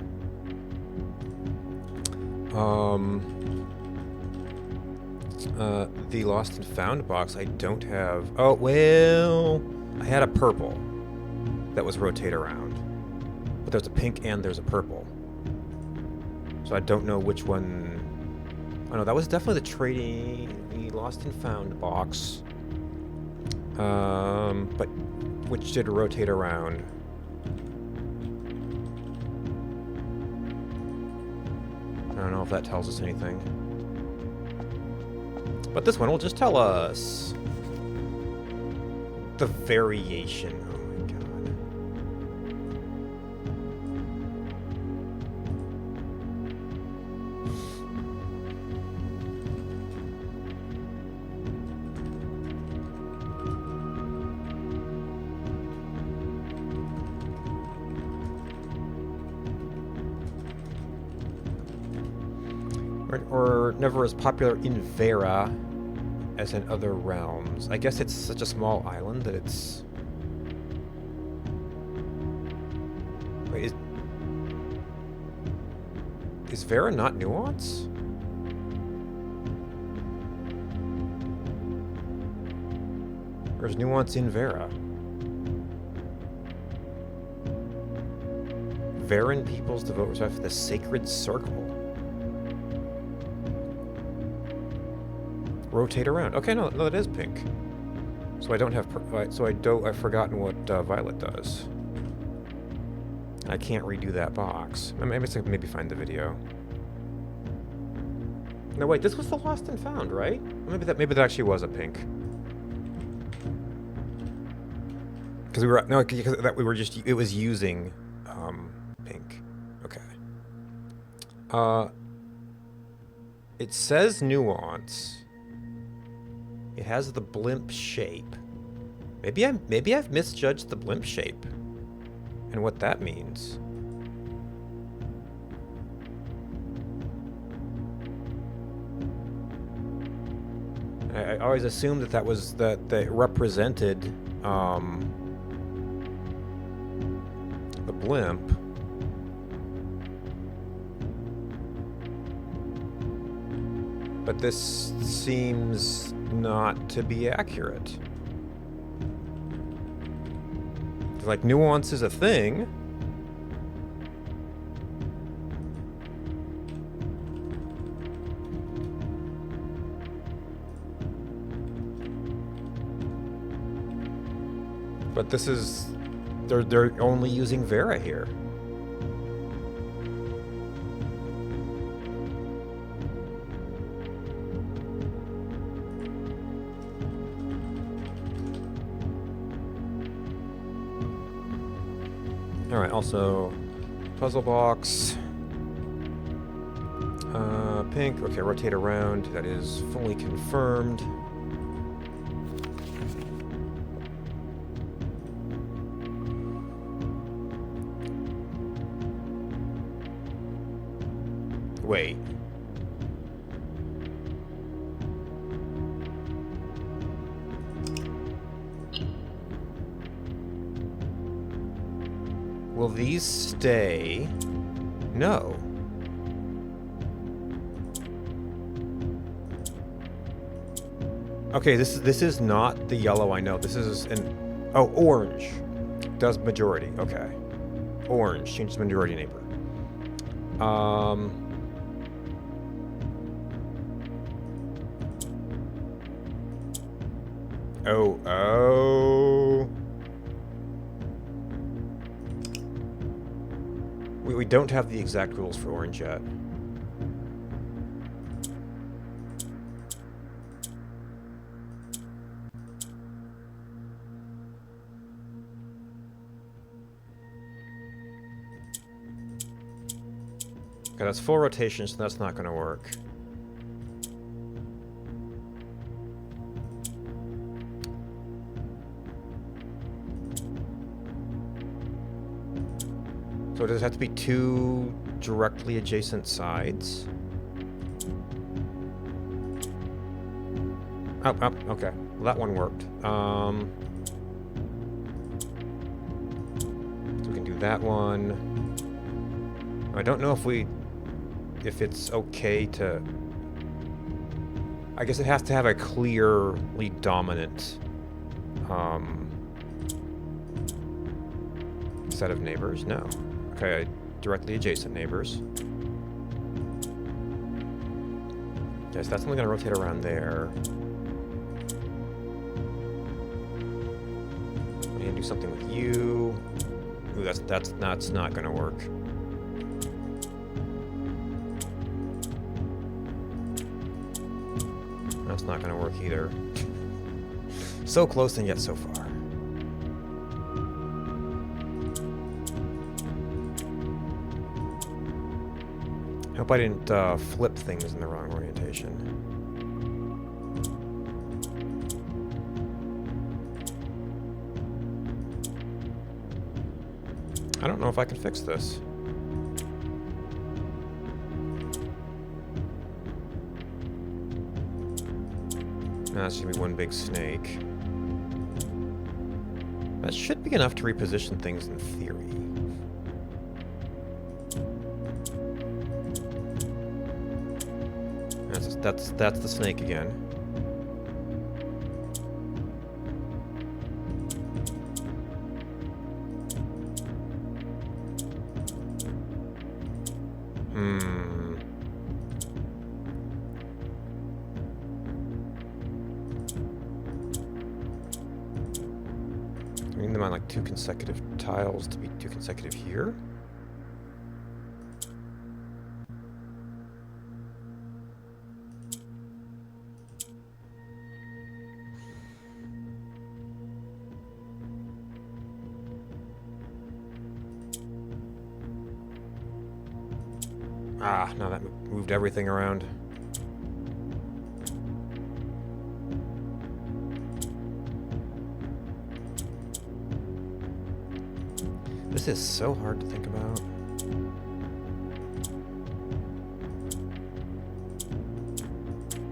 the Lost and Found box. I don't have... Oh, well... I had a purple that was rotate around. But there's a pink and there's a purple. So I don't know which one... Oh no, that was definitely the Lost and Found box. But which did rotate around. I don't know if that tells us anything. But this one will just tell us the variation. Oh my god. Or never as popular in Vera as in other realms. I guess it's such a small island that it's... Wait, is Vera not Nuance? Or is Nuance in Vera? Veran peoples devote respect to the sacred circle. Rotate around. Okay, no, that is pink. So I don't have... I've forgotten what Violet does. I can't redo that box. Maybe find the video. No, wait, this was the Lost and Found, right? Maybe that actually was a pink. Because we were... No, because we were just... It was using pink. Okay. It says Nuance. It has the blimp shape. Maybe I've misjudged the blimp shape and what that means. I always assumed that was that it represented the blimp. But this seems not to be accurate. Like, Nuance is a thing. But this is... They're only using Vera here. Alright, also, puzzle box. Pink, okay, rotate around, that is fully confirmed. Wait. Will these stay? No. Okay, this is not the yellow I know. This is an... Oh, orange. Does majority. Okay. Orange. Changes majority neighbor. Oh. We don't have the exact rules for orange yet. Okay, that's full rotation, so that's not going to work. So does it have to be two directly adjacent sides? Oh, okay. Well, that one worked. So we can do that one. I don't know if it's okay to... I guess it has to have a clearly dominant set of neighbors. No. Okay, directly adjacent neighbors. Okay, so that's only going to rotate around there. I'm going to do something with you. Ooh, that's not going to work. That's not going to work either. So close and yet so far. Hope I didn't flip things in the wrong orientation. I don't know if I can fix this. No, that's gonna be one big snake. That should be enough to reposition things in theory. That's the snake again. I need them on like 2 consecutive tiles to be 2 consecutive here. Ah, now that moved everything around. This is so hard to think about.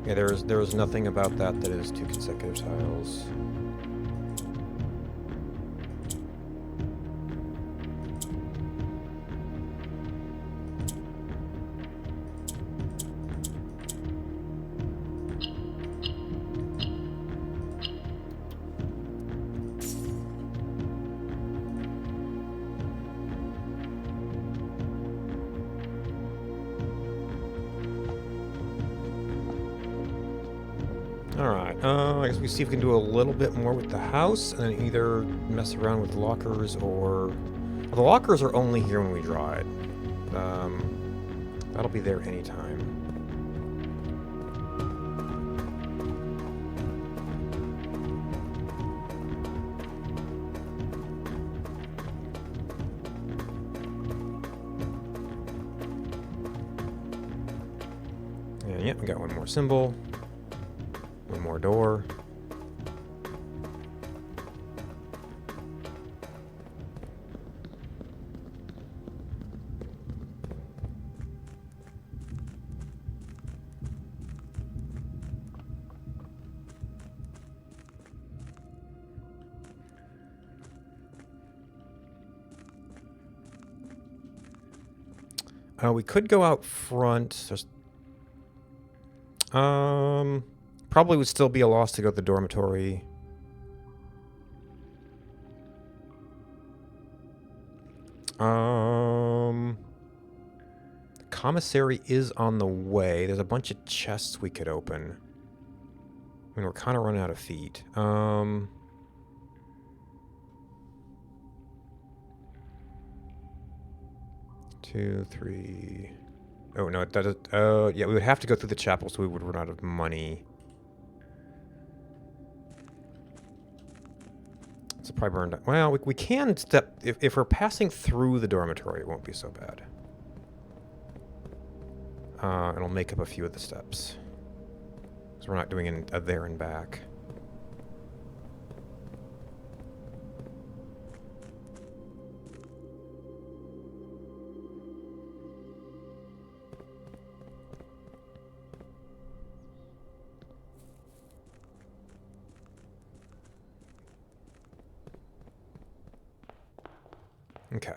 Yeah, there was nothing about that is 2 consecutive tiles. Alright, I guess we see if we can do a little bit more with the house, and then either mess around with lockers or... Well, the lockers are only here when we draw it. That'll be there anytime. And yep, we got one more symbol. One more door. We could go out front. There's, probably would still be a loss to go to the dormitory. Commissary is on the way. There's a bunch of chests we could open. I mean, we're kind of running out of feet. 2, 3. Oh no, that is. Yeah, we would have to go through the chapel, so we would run out of money. So probably burned out. Well, we can step if we're passing through the dormitory, it won't be so bad. And I'll make up a few of the steps. So we're not doing a there and back. Okay.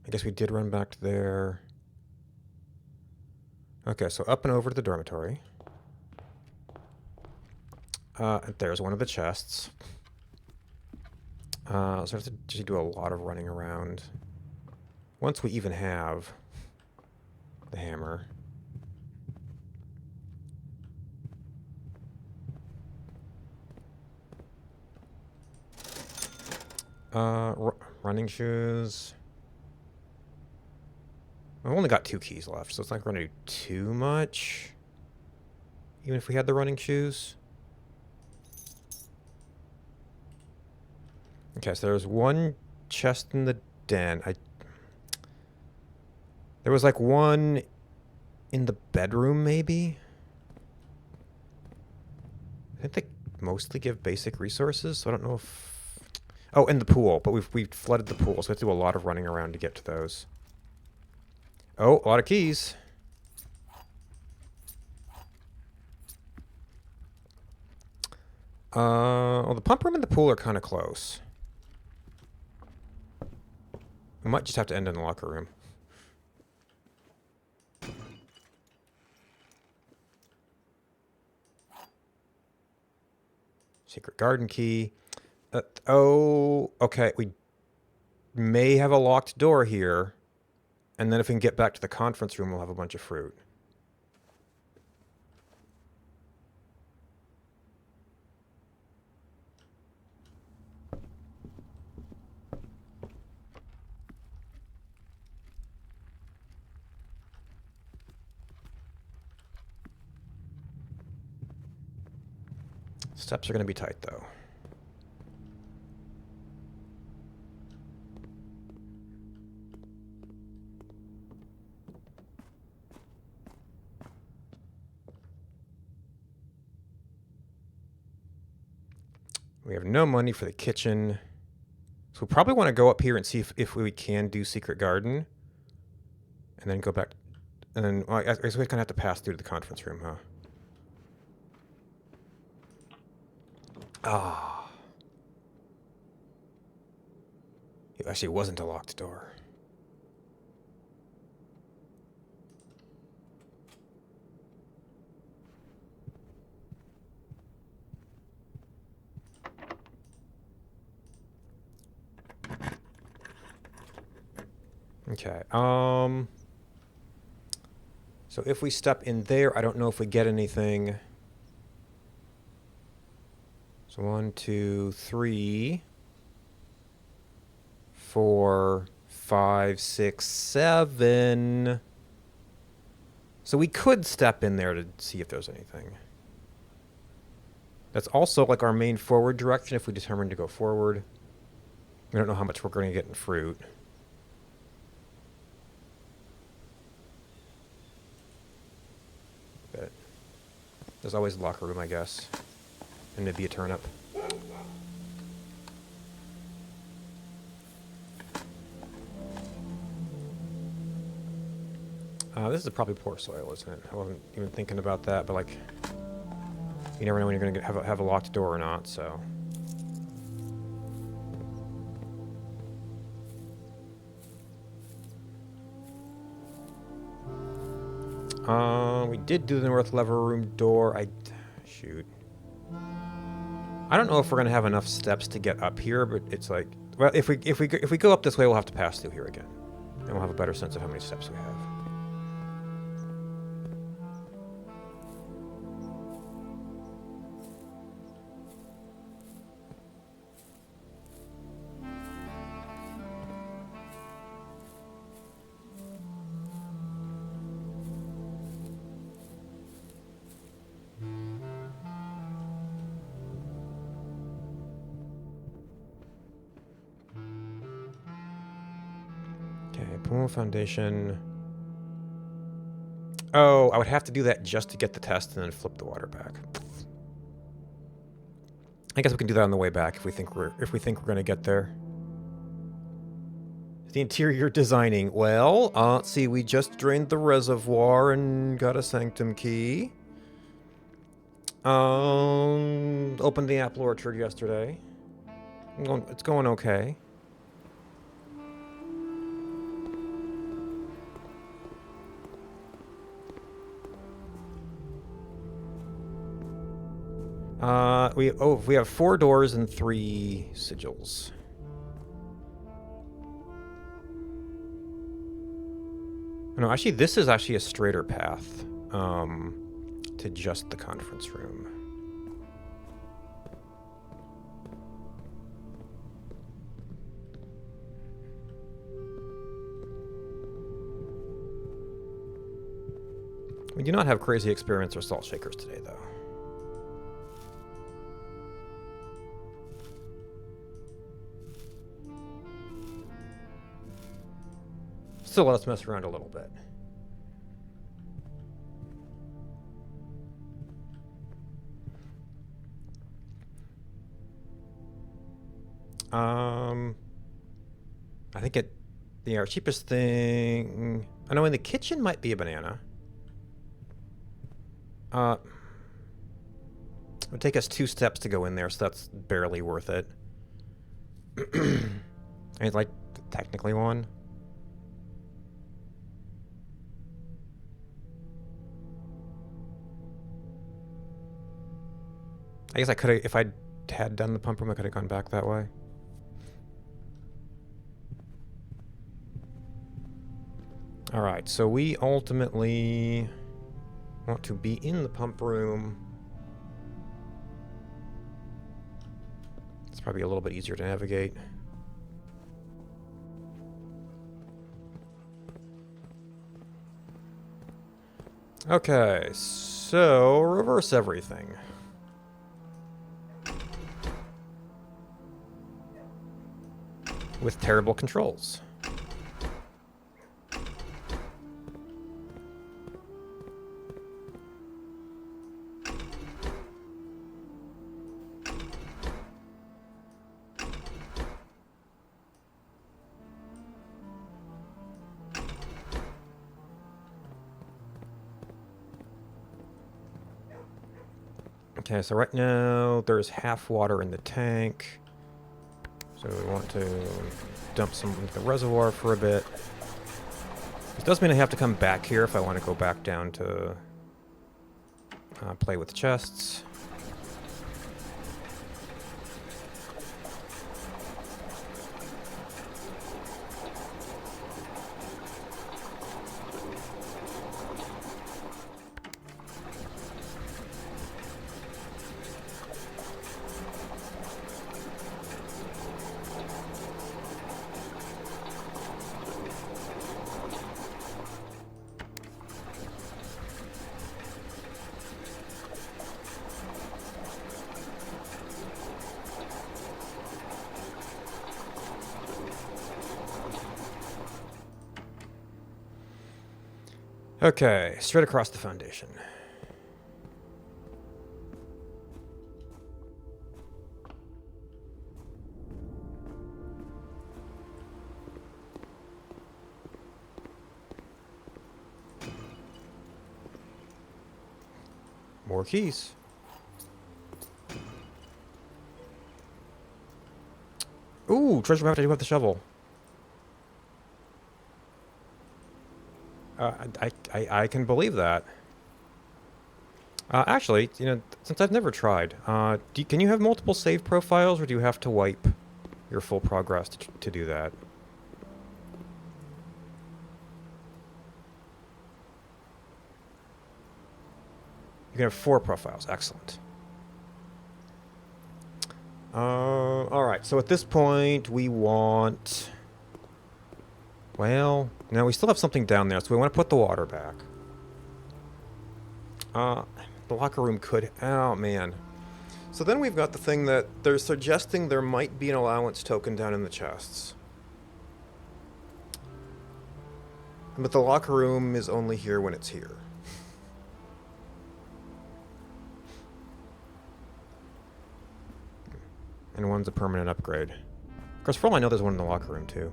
I guess we did run back to there. Okay, so up and over to the dormitory. There's one of the chests. So I have to just do a lot of running around. Once we even have the hammer. Running shoes. I've only got 2 keys left, so it's not going to do too much. Even if we had the running shoes. Okay, so there's one chest in the den. There was like one in the bedroom, maybe? I think they mostly give basic resources, so I don't know if... Oh, and the pool, but we've flooded the pool, so we have to do a lot of running around to get to those. Oh, a lot of keys. Well, the pump room and the pool are kind of close. We might just have to end in the locker room. Secret garden key. Oh, okay. We may have a locked door here. And then if we can get back to the conference room, we'll have a bunch of fruit. Steps are going to be tight, though. We have no money for the kitchen. So we probably want to go up here and see if we can do Secret Garden. And then go back. And then, well, I guess we're going to have to pass through to the conference room, huh? Ah. It actually wasn't a locked door. Okay, so if we step in there, I don't know if we get anything. So 1, 2, 3, 4, 5, 6, 7. So we could step in there to see if there's anything. That's also like our main forward direction if we determine to go forward. We don't know how much we're going to get in fruit. But there's always the locker room, I guess. And maybe a turnip. This is probably poor soil, isn't it? I wasn't even thinking about that, but like, you never know when you're gonna have a locked door or not. So. We did do the north lever room door. Shoot. I don't know if we're gonna have enough steps to get up here, but it's like, well, if we go up this way, we'll have to pass through here again, and we'll have a better sense of how many steps we have. Pool foundation. Oh, I would have to do that just to get the test and then flip the water back. I guess we can do that on the way back if we think we're going to get there. The interior designing. Well, see, we just drained the reservoir and got a sanctum key. Opened the apple orchard yesterday. It's going okay. We have 4 doors and 3 sigils. No, actually, this is actually a straighter path to just the conference room. We do not have crazy experiments or salt shakers today, though. Still let us mess around a little bit. I think our cheapest thing. I know in the kitchen might be a banana. It would take us 2 steps to go in there, so that's barely worth it. I mean, like technically 1. I guess I could have, if I had done the pump room, I could have gone back that way. All right, so we ultimately want to be in the pump room. It's probably a little bit easier to navigate. Okay, so reverse everything. With terrible controls. Okay, so right now there's half water in the tank. So we want to dump some into the reservoir for a bit. This does mean I have to come back here if I want to go back down to play with chests. Okay, straight across the foundation. More keys. Ooh, treasure map. I do have the shovel. I can believe that. Actually, you know, since I've never tried, can you have multiple save profiles, or do you have to wipe your full progress to do that? You can have 4 profiles. Excellent. All right. So at this point, we want. Well, now we still have something down there, so we want to put the water back. The locker room could. Oh man. So then we've got the thing that they're suggesting there might be an allowance token down in the chests. But the locker room is only here when it's here. And one's a permanent upgrade. Of course, for all I know, there's one in the locker room, too.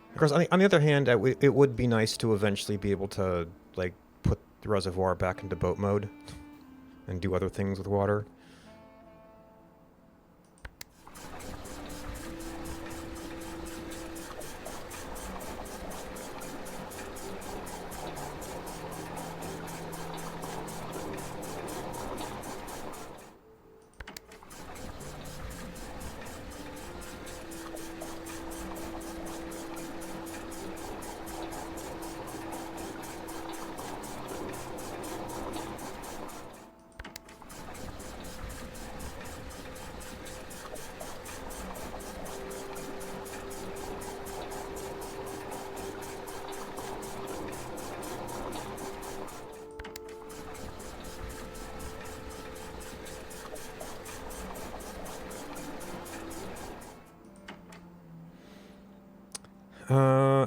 Of course, on the other hand, it would be nice to eventually be able to, like, put the reservoir back into boat mode and do other things with water.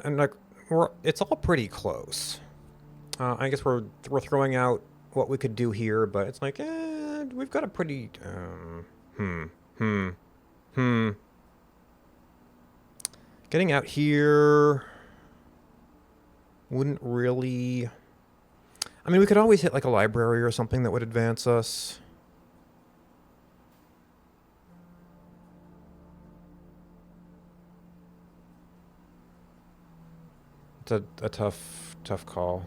And like it's all pretty close. I guess we're throwing out what we could do here, but it's like, we've got a pretty Getting out here wouldn't really. I mean, we could always hit like a library or something that would advance us. It's a tough call.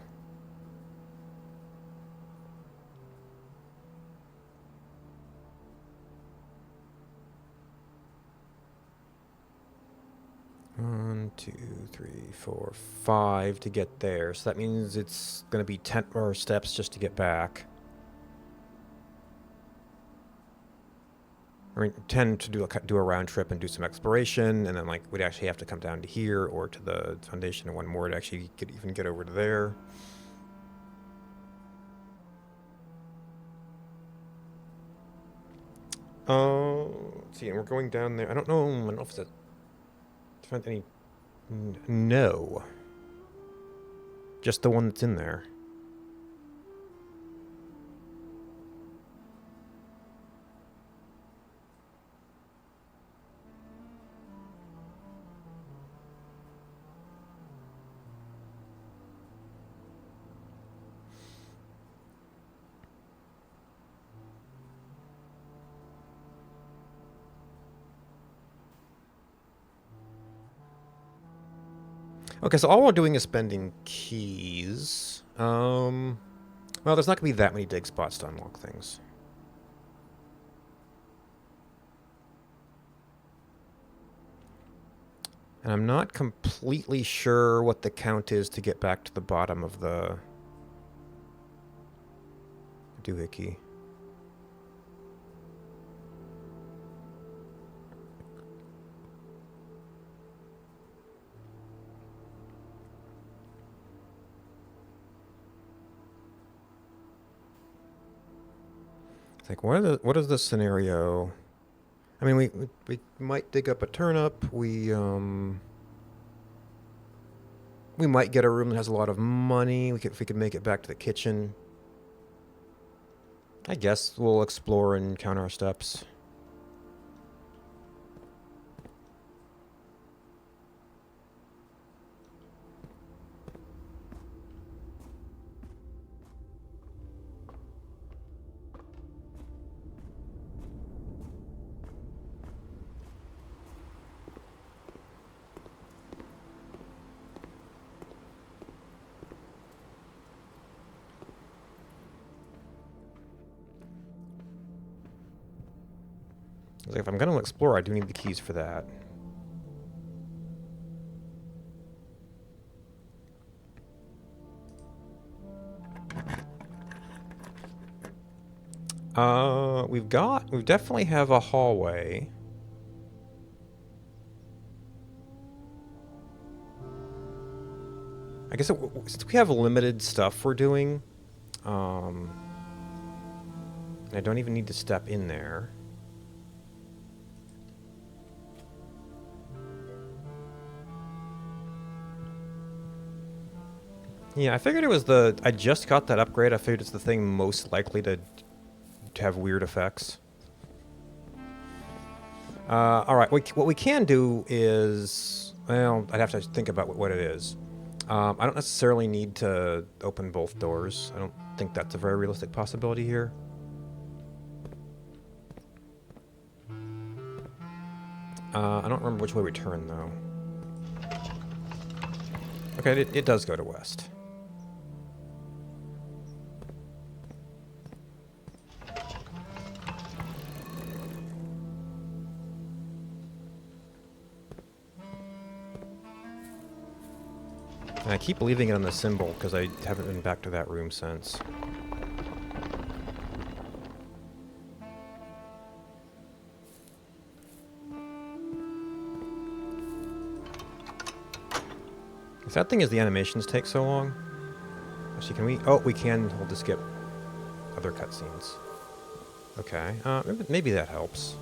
One, 2, 3, 4, 5 to get there. So that means it's going to be 10 more steps just to get back. I mean, 10 to do a round trip and do some exploration, and then like we'd actually have to come down to here or to the Foundation, and one more to actually even get over to there. Let's see, and we're going down there. I don't know if it's find any. No. Just the one that's in there. Okay, so all we're doing is spending keys. Well, there's not going to be that many dig spots to unlock things. And I'm not completely sure what the count is to get back to the bottom of the doohickey. It's like, what is the scenario? I mean, we might dig up a turnip. We might get a room that has a lot of money. If we could make it back to the kitchen. I guess we'll explore and count our steps. Like, if I'm going to explore, I do need the keys for that. We definitely have a hallway. I guess since we have limited stuff we're doing, and I don't even need to step in there. Yeah, I figured it was I just got that upgrade. I figured it's the thing most likely to have weird effects. Alright, what we can do is... Well, I'd have to think about what it is. I don't necessarily need to open both doors. I don't think that's a very realistic possibility here. I don't remember which way we turn, though. Okay, it does go to west. And I keep leaving it on the symbol because I haven't been back to that room since. The sad thing is the animations take so long. Actually, can we... Oh, we can hold to skip other cutscenes. Okay, maybe that helps.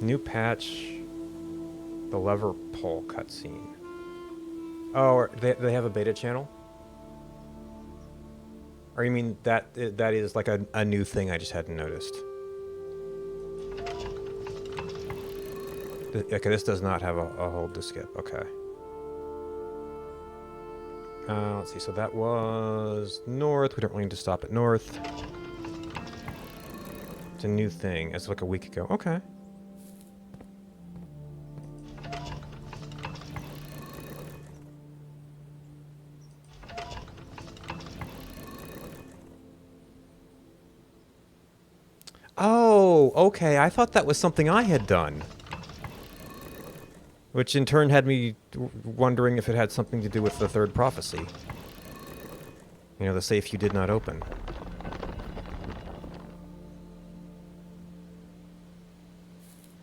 New patch... The lever pull cutscene. Oh, they have a beta channel? Or you mean that is like a new thing I just hadn't noticed? Okay, this does not have a hold to skip. Okay. Let's see. So that was north. We don't really need to stop at north. It's a new thing. It's like a week ago. Okay. Oh, okay. I thought that was something I had done. Which in turn had me wondering if it had something to do with the third prophecy. You know, the safe you did not open.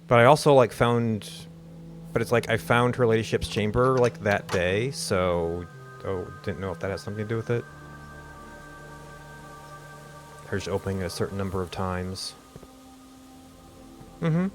But I also, like, found... But it's like I found her ladyship's chamber, like, that day, so... Oh, didn't know if that has something to do with it. Her just opening a certain number of times. Mm-hmm.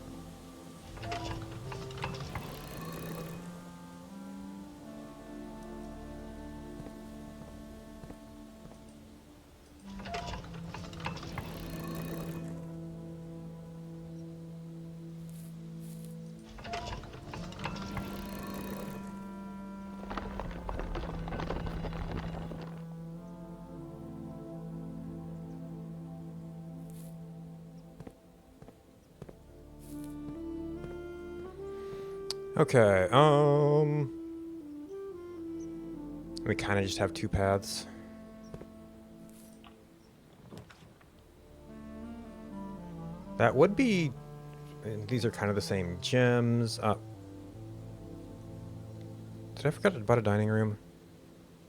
Okay, we kind of just have two paths. That would be... These are kind of the same gems. Did I forget about a dining room?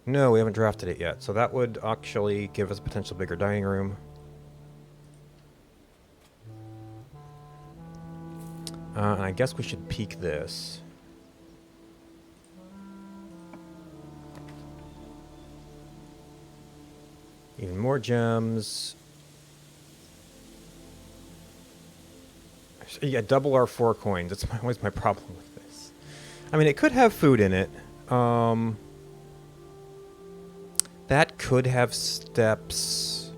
No, we haven't drafted it yet, so that would actually give us a potential bigger dining room. And I guess we should peek this. Even more gems. Yeah, double our 4 coins. That's always my problem with this. I mean, it could have food in it. That could have steps.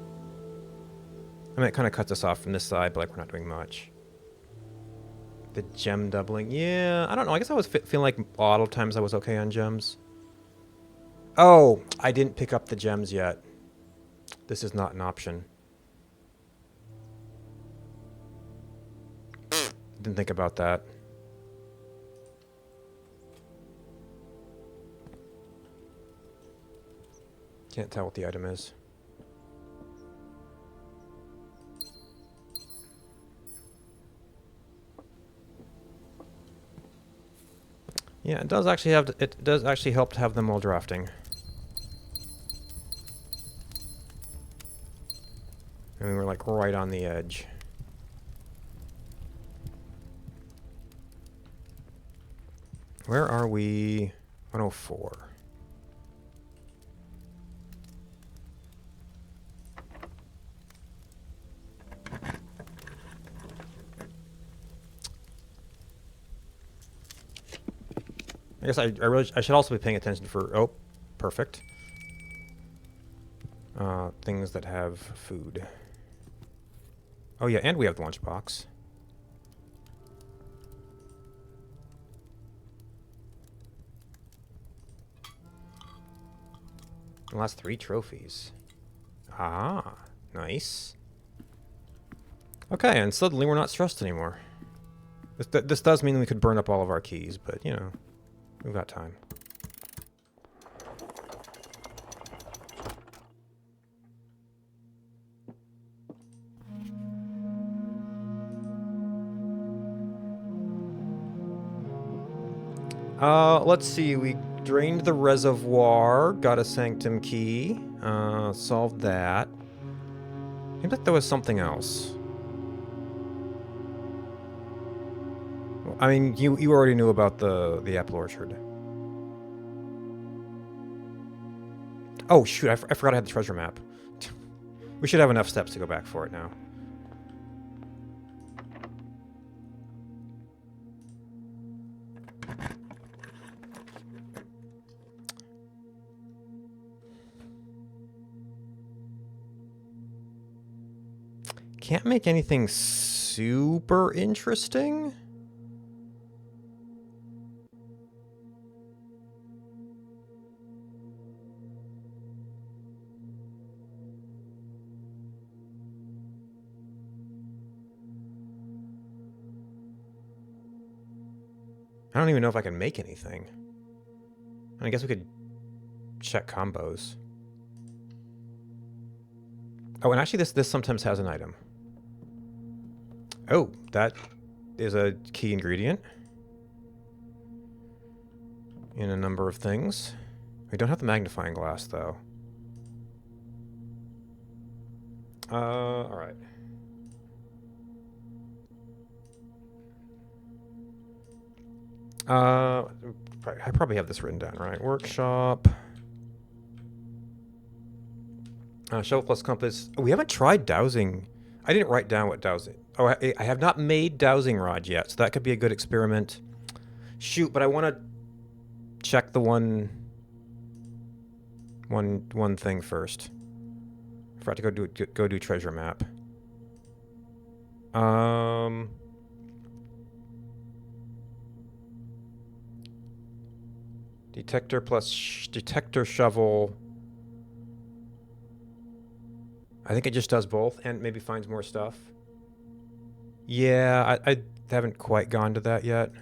I mean, it kind of cuts us off from this side, but like we're not doing much. The gem doubling. Yeah, I don't know. I guess I was feeling like a lot of times I was okay on gems. Oh, I didn't pick up the gems yet. This is not an option. Didn't think about that. Can't tell what the item is. Yeah, it does actually have. It does actually help to have them while drafting. I mean, we're like right on the edge. Where are we? 104. I guess I should also be paying attention for, oh, perfect. Things that have food. Oh yeah, and we have the lunchbox. The last 3 trophies. Ah, nice. Okay, and suddenly we're not stressed anymore. This does mean we could burn up all of our keys, but, you know, we've got time. Let's see, we drained the reservoir, got a sanctum key, solved that. Seems like there was something else. I mean, you already knew about the apple orchard. Oh shoot, I forgot I had the treasure map. We should have enough steps to go back for it now. Can't make anything super interesting. I don't even know if I can make anything. I guess we could check combos. Oh, and actually this sometimes has an item. Oh, that is a key ingredient in a number of things. We don't have the magnifying glass, though. Alright. I probably have this written down, right? Workshop. Shovel plus compass. Oh, we haven't tried dowsing. I didn't write down what dowsing... Oh, I have not made dowsing rod yet, so that could be a good experiment. Shoot, but I want to check the one thing first. I forgot to go do treasure map. Detector plus detector shovel. I think it just does both and maybe finds more stuff. Yeah, I haven't quite gone to that yet.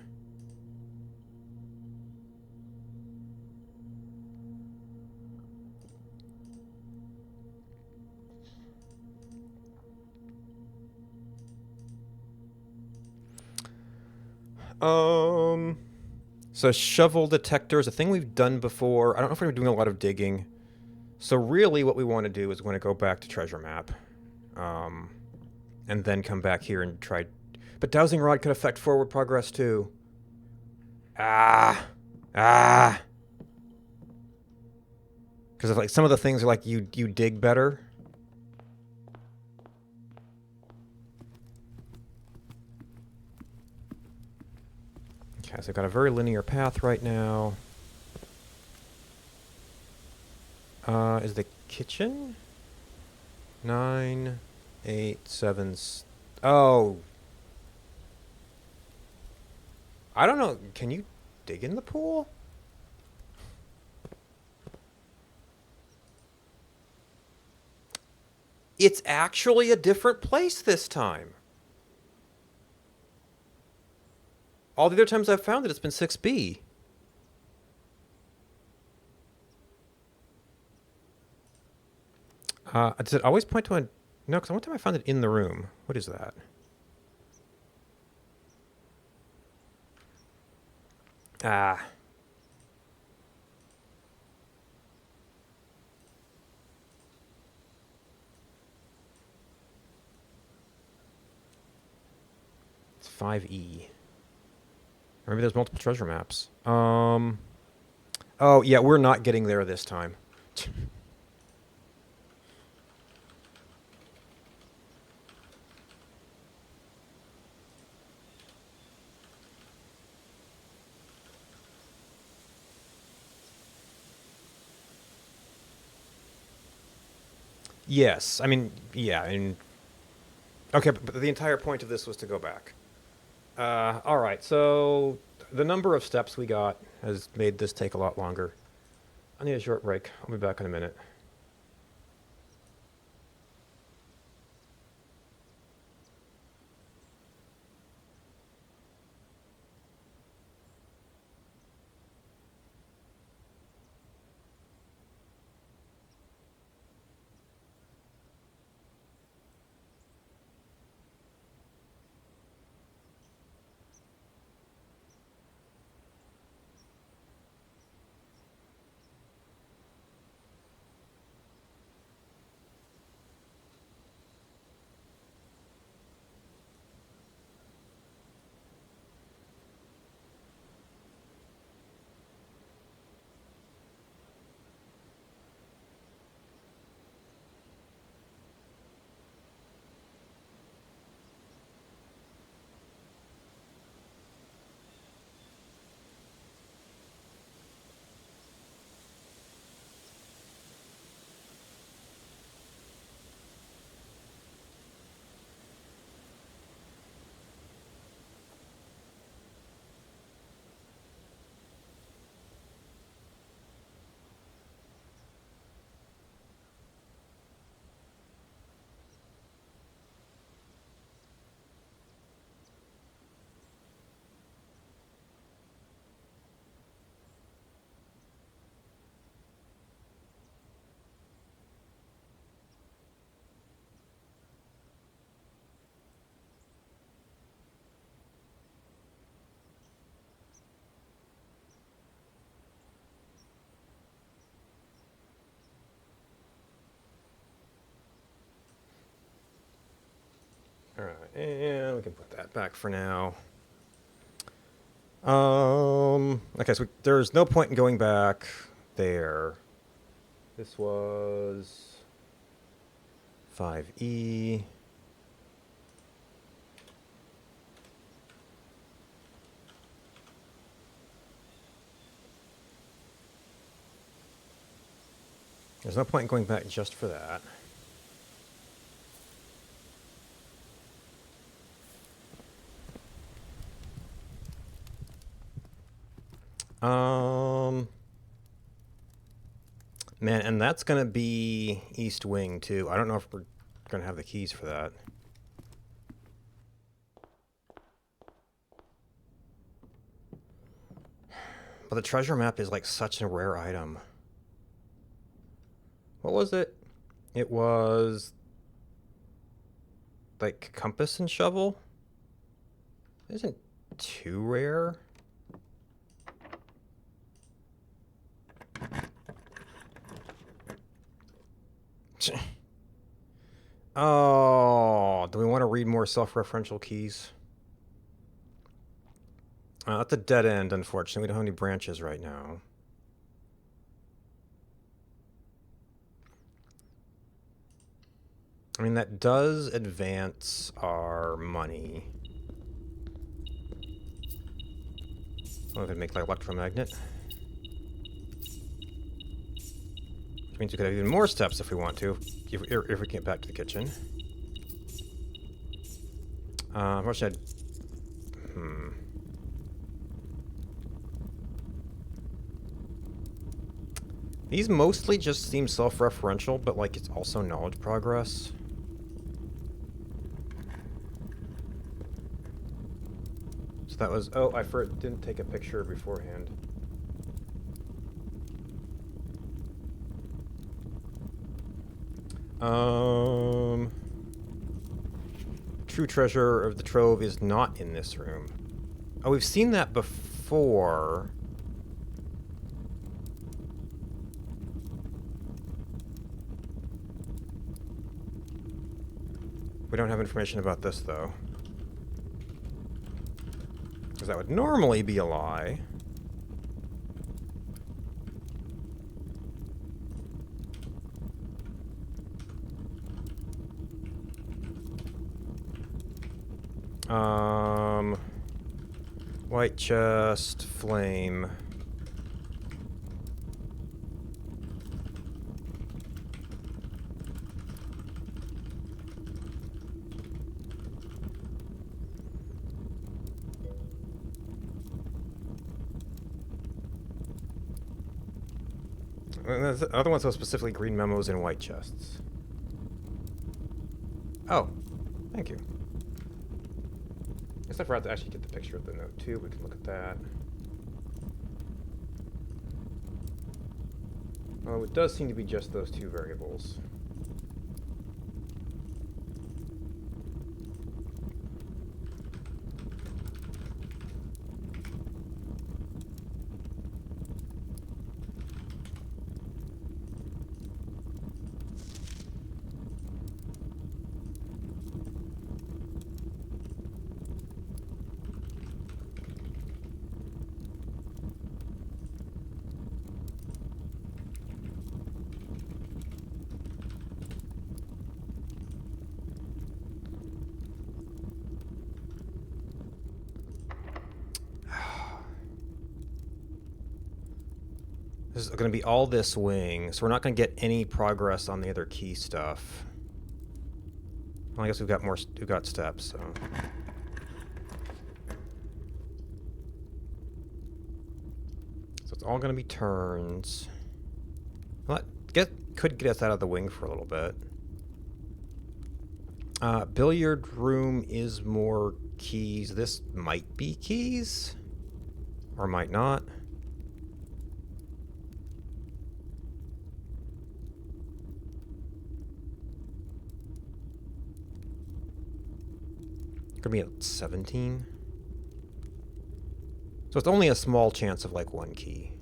So shovel detector is a thing we've done before. I don't know if we're doing a lot of digging. So really what we want to do is we want to go back to treasure map. And then come back here and try... But dowsing rod could affect forward progress too. Because like some of the things are like you dig better. Okay, so I've got a very linear path right now. Is the kitchen? 9, 8, 7... Oh! I don't know. Can you dig in the pool? It's actually a different place this time. All the other times I've found it, it's been 6B. Does it always point to a... No, because one time I found it in the room. What is that? Ah. It's 5E. Or maybe there's multiple treasure maps. Oh, yeah, we're not getting there this time. Yes, I mean, yeah, and... Okay, but the entire point of this was to go back. Alright, so the number of steps we got has made this take a lot longer. I need a short break. I'll be back in a minute. Alright, and we can put that back for now. Okay, so there's no point in going back there. This was 5E. There's no point in going back just for that. Man, and that's gonna be East Wing too. I don't know if we're gonna have the keys for that. But the treasure map is like such a rare item. What was it? It was like compass and shovel? It isn't too rare. Oh, do we want to read more self-referential keys? That's a dead end, unfortunately. We don't have any branches right now. I mean, that does advance our money. I'm gonna make like electromagnet. Which means we could have even more steps if we want to, if we get back to the kitchen. What should I... These mostly just seem self-referential, but like it's also knowledge progress. So that was... Oh, I didn't take a picture beforehand. True treasure of the trove is not in this room. Oh, we've seen that before. We don't have information about this, though. Because that would normally be a lie. White chest, flame. The other ones have specifically green memos and white chests. Oh, thank you. I guess I forgot to actually get the picture of the note too. We can look at that. Oh, it does seem to be just those two variables. This is going to be all this wing, so we're not going to get any progress on the other key stuff. Well, I guess we've got steps, so. So it's all going to be turns. Well, could get us out of the wing for a little bit. Billiard room is more keys. This might be keys, or might not. Gonna be at 17. So it's only a small chance of like one key.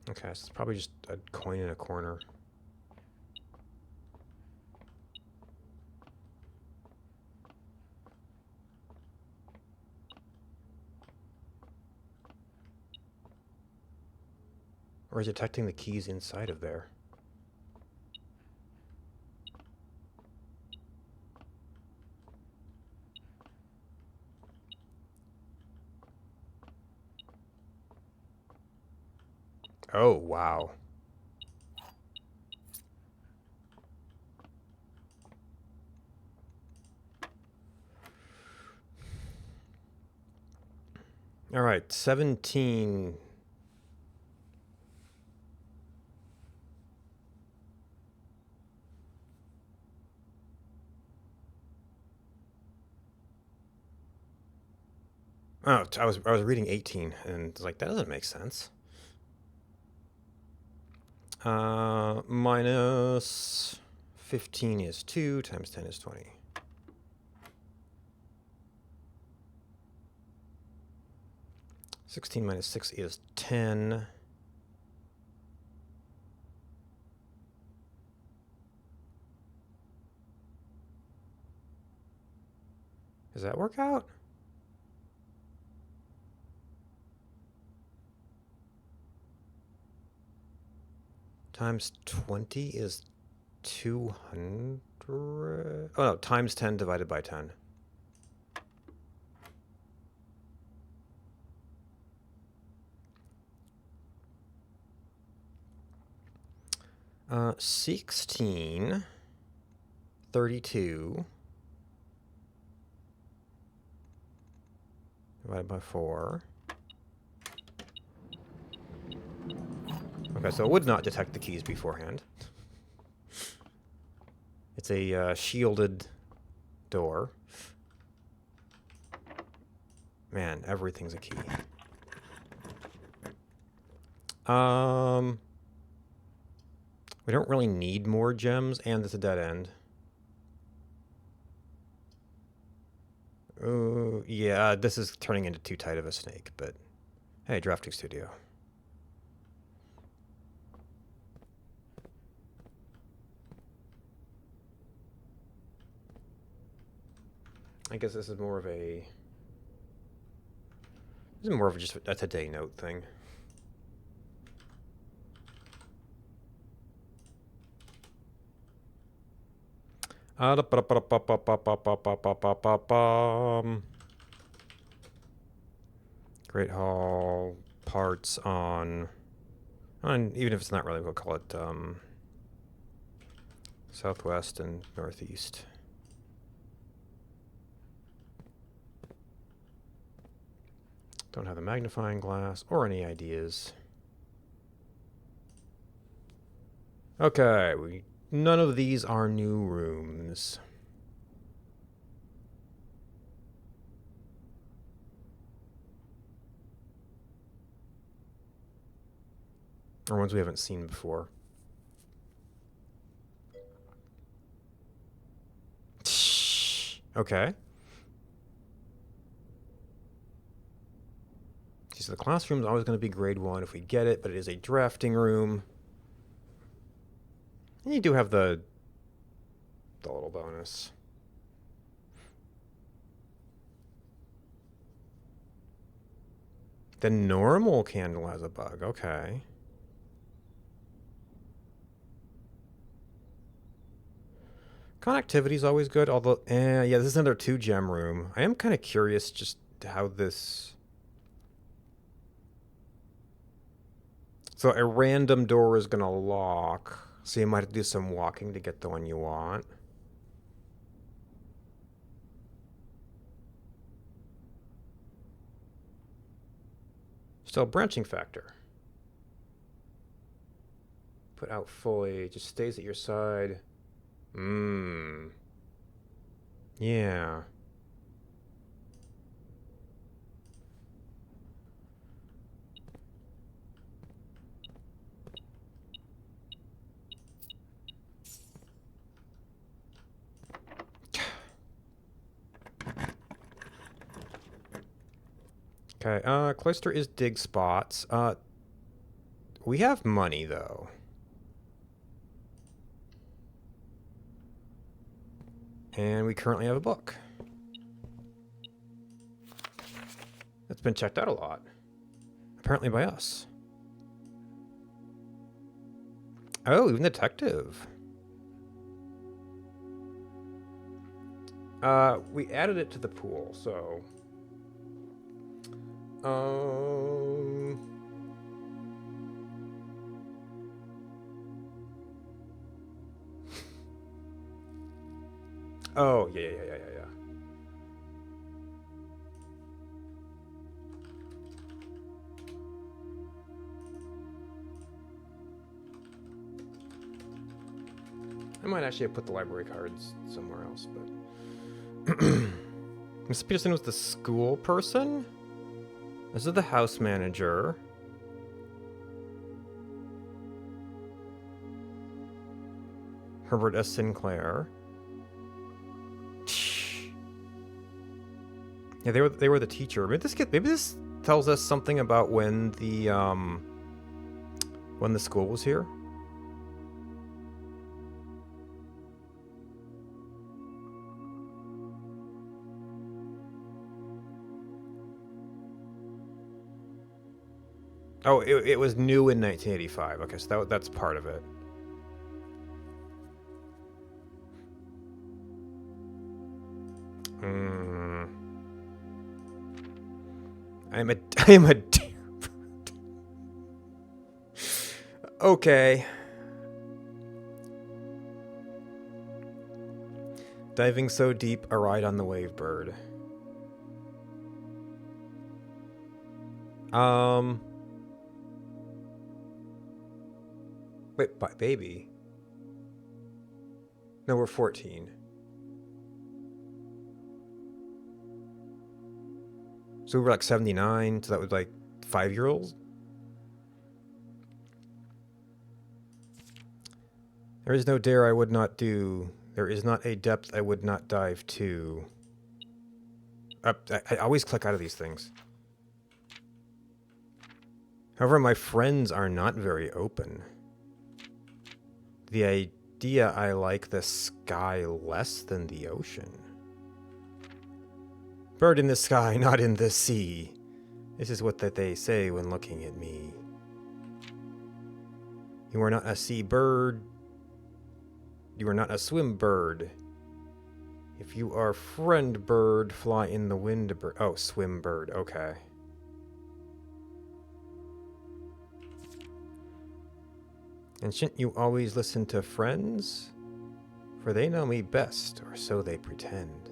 Okay, so it's probably just a coin in a corner. Or is it detecting the keys inside of there? Oh, wow. All right, 17. Oh, I was reading 18, and it's like, that doesn't make sense. Minus 15 is 2, times 10 is 20. (16 minus 6 is 10. Does that work out? Times 20 is 200. Oh no, times 10 divided by 10. Uh, 16, 32 divided by 4. Okay, so it would not detect the keys beforehand. It's a shielded door. Man, everything's a key. We don't really need more gems, and it's a dead end. Oh, yeah, this is turning into too tight of a snake, but hey, drafting studio. I guess this is more of a... This is more of just a today note thing. Great Hall parts on even if it's not really, we'll call it southwest and northeast. Don't have the magnifying glass or any ideas. Okay, none of these are new rooms. Or ones we haven't seen before. Okay. So the classroom's always going to be grade 1 if we get it, but it is a drafting room. And you do have the little bonus. The normal candle has a bug. Okay. Connectivity is always good, although, yeah, this is another 2-gem room. I am kind of curious just how this... So a random door is going to lock, so you might have to do some walking to get the one you want. Still, branching factor. Put out fully, just stays at your side. Yeah. Okay, Cloister is dig spots. We have money, though. And we currently have a book. That's been checked out a lot. Apparently by us. Oh, even detective. We added it to the pool, so... Oh, yeah. I might actually have put the library cards somewhere else, but... Miss Peterson was the school person? This is the house manager. Herbert S. Sinclair. Yeah, they were the teacher. Maybe this tells us something about when the school was here. Oh, it was new in 1985. Okay, so that's part of it. Hmm. I am a deer bird. Okay. Diving so deep, a ride on the wave bird. Wait, baby. No, we're 14. So we were like 79, so that was like 5-year-olds? There is no dare I would not do. There is not a depth I would not dive to. I always click out of these things. However, my friends are not very open. The idea I like the sky less than the ocean. Bird in the sky, not in the sea. This is what that they say when looking at me. You are not a sea bird. You are not a swim bird. If you are friend bird, fly in the wind bird. Oh, swim bird. Okay. And shouldn't you always listen to friends? For they know me best, or so they pretend.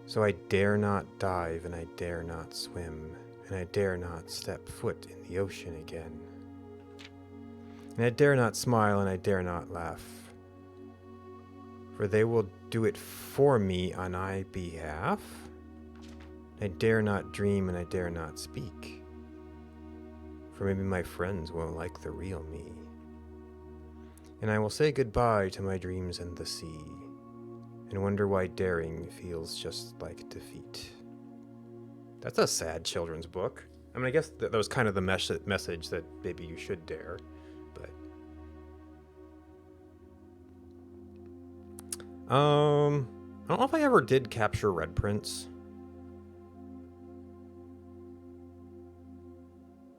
So I dare not dive, and I dare not swim, and I dare not step foot in the ocean again. And I dare not smile, and I dare not laugh. For they will do it for me on my behalf. I dare not dream, and I dare not speak. For maybe my friends won't like the real me. And I will say goodbye to my dreams and the sea, and wonder why daring feels just like defeat. That's a sad children's book. I mean, I guess that was kind of the message that maybe you should dare, but... I don't know if I ever did capture red prints.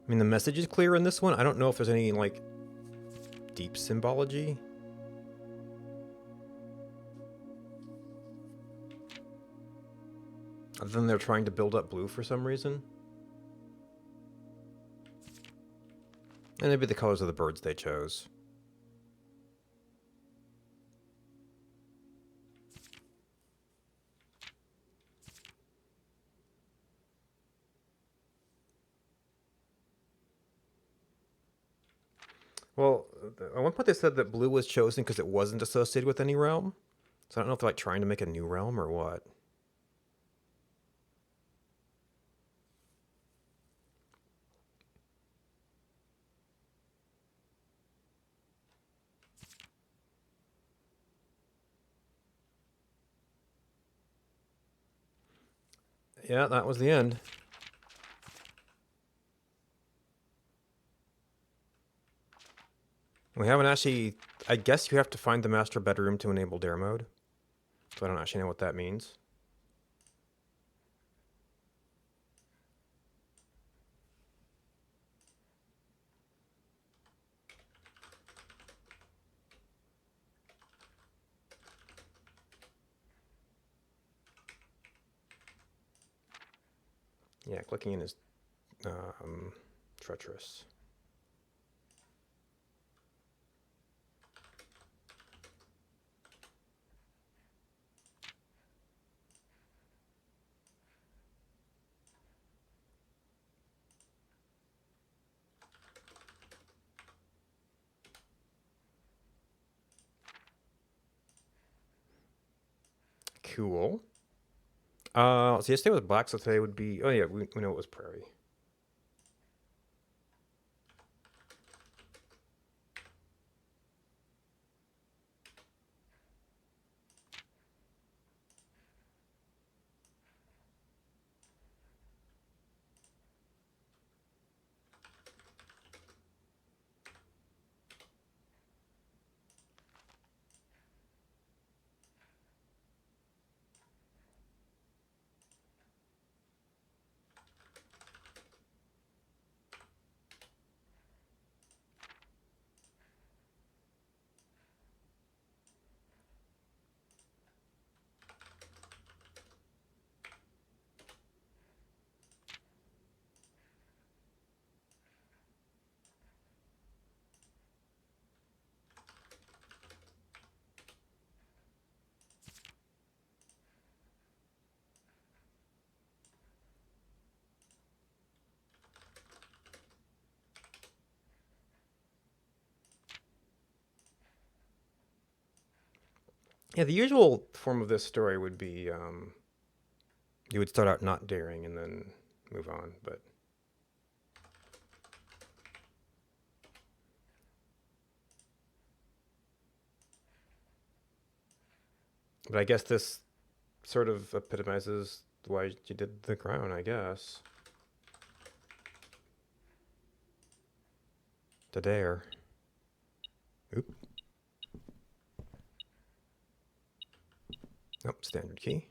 I mean, the message is clear in this one. I don't know if there's any, like, deep symbology. Other than they're trying to build up blue for some reason. And maybe the colors of the birds they chose. Well, at one point they said that blue was chosen because it wasn't associated with any realm. So I don't know if they're like trying to make a new realm or what. Yeah, that was the end. We haven't actually... I guess you have to find the master bedroom to enable dare mode. So I don't actually know what that means. Yeah, clicking in is treacherous. Cool. So yesterday was black, so today would be... Oh yeah, we know it was prairie. Yeah, the usual form of this story would be you would start out not daring and then move on, but I guess this sort of epitomizes why you did the crown, I guess. To dare. Oop. Nope, standard key.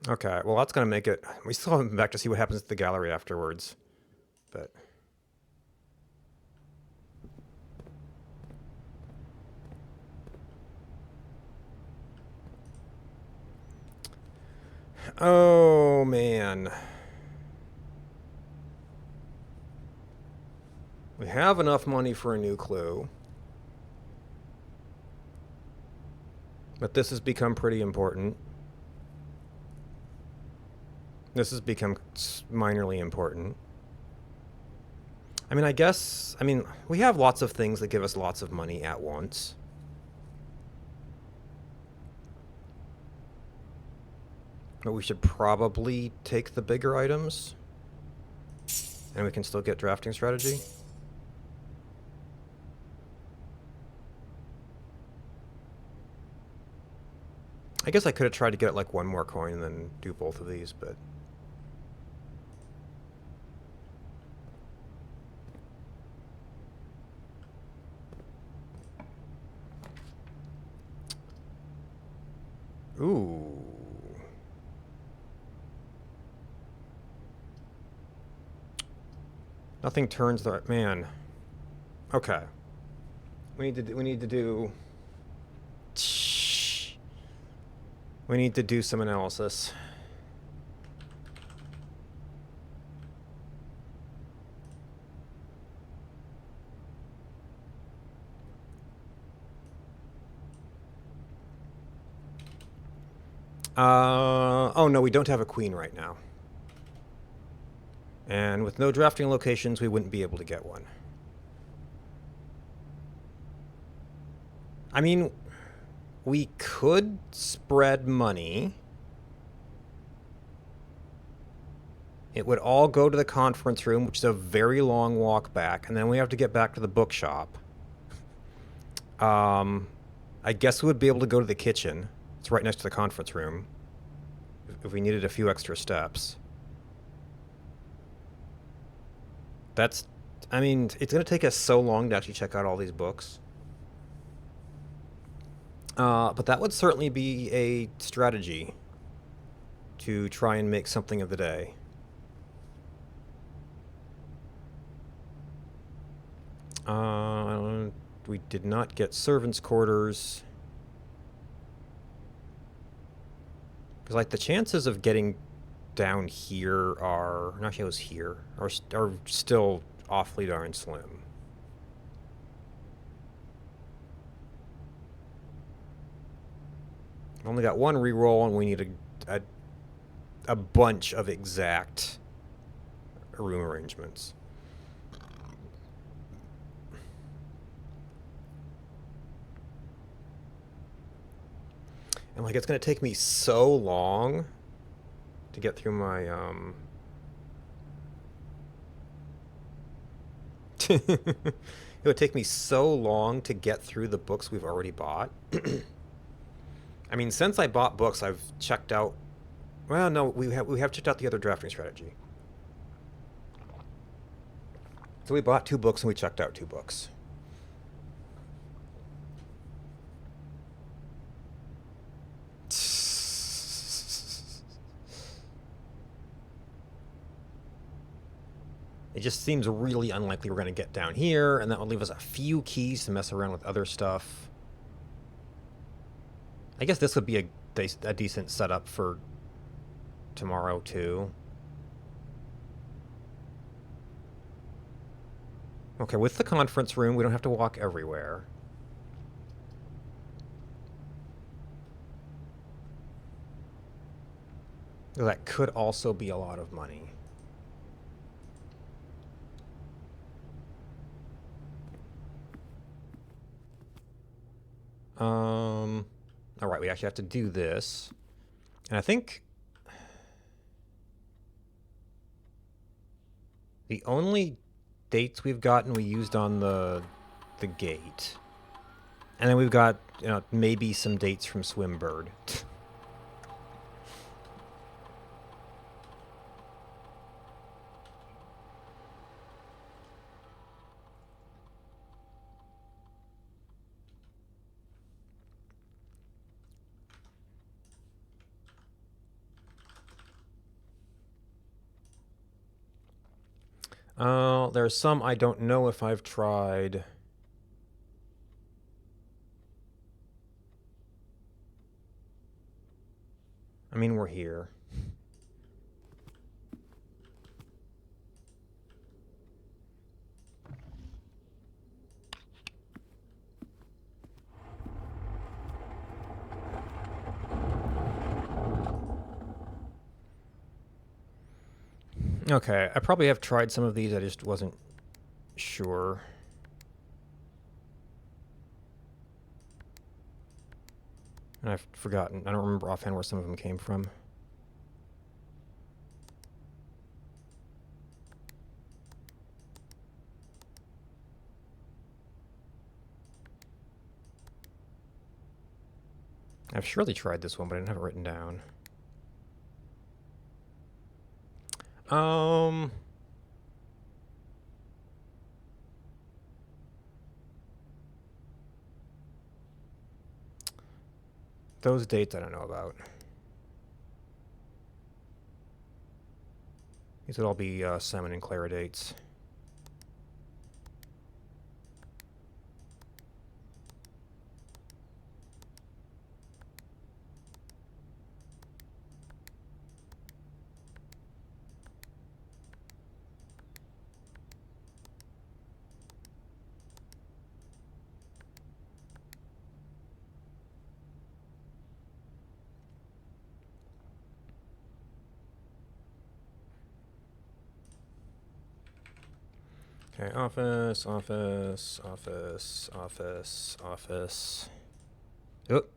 Okay, well that's gonna make it. We still haven't been back to see what happens at the gallery afterwards, but. Oh man. We have enough money for a new clue. But this has become pretty important. This has become minorly important. I mean, we have lots of things that give us lots of money at once. But we should probably take the bigger items. And we can still get drafting strategy. I guess I could have tried to get like one more coin and then do both of these, but... Ooh. Nothing turns the... Man. Okay. We need to do... We need to do some analysis. Oh no, we don't have a queen right now. And with no drafting locations, we wouldn't be able to get one. I mean, we could spread money. It would all go to the conference room, which is a very long walk back, and then we have to get back to the bookshop. I guess we would be able to go to the kitchen. It's right next to the conference room. If we needed a few extra steps. That's... I mean, it's going to take us so long to actually check out all these books. But that would certainly be a strategy to try and make something of the day. We did not get servants' quarters. Because, like, the chances of getting down here are... Actually, it was here. Are still awfully darn slim. I've only got one reroll, and we need a bunch of exact room arrangements. And, like, it's going to take me so long to get through my, It would take me so long to get through the books we've already bought. I mean, since I bought books, I've checked out... Well, no, we have checked out the other drafting strategy. So we bought 2 books and we checked out 2 books. It just seems really unlikely we're going to get down here, and that would leave us a few keys to mess around with other stuff. I guess this would be a decent setup for tomorrow, too. Okay, with the conference room, we don't have to walk everywhere. That could also be a lot of money. All right, we actually have to do this. And I think the only dates we've gotten we used on the gate. And then we've got, you know, maybe some dates from Swimbird. There's some I don't know if I've tried. I mean, we're here. Okay, I probably have tried some of these, I just wasn't sure. And I've forgotten. I don't remember offhand where some of them came from. I've surely tried this one, but I didn't have it written down. Those dates I don't know about. These would all be Simon and Clara dates. Okay, office, office, office, office, office. Oop.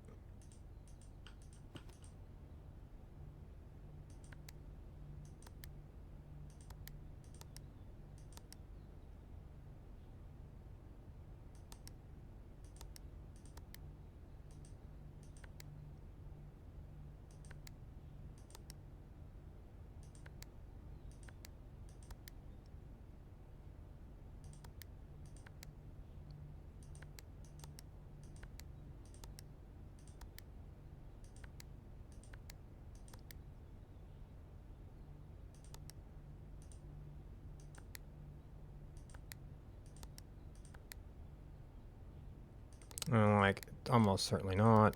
Like, almost certainly not.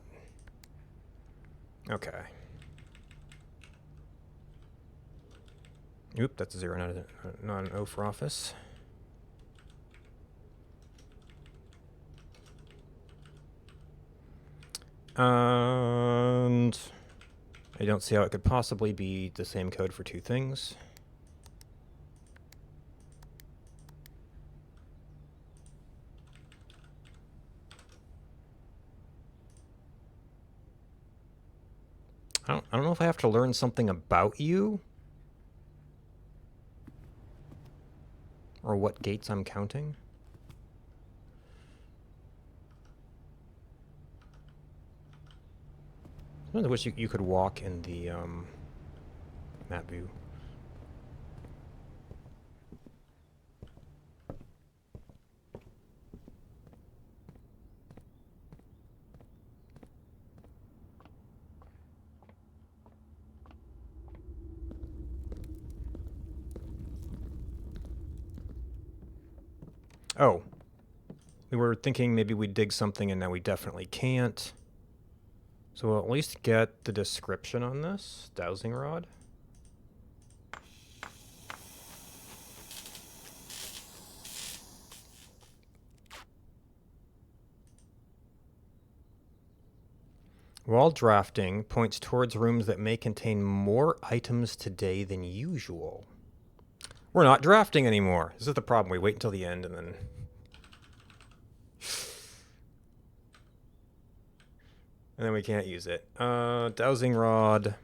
Okay. Oop, that's a 0, not an O for office. And I don't see how it could possibly be the same code for two things. I don't know if I have to learn something about you. Or what gates I'm counting. I wish you could walk in the map view. Oh. We were thinking maybe we'd dig something and now we definitely can't. So we'll at least get the description on this dowsing rod. While drafting, points towards rooms that may contain more items today than usual. We're not drafting anymore. This is the problem. We wait until the end and then... and then we can't use it. Dowsing rod.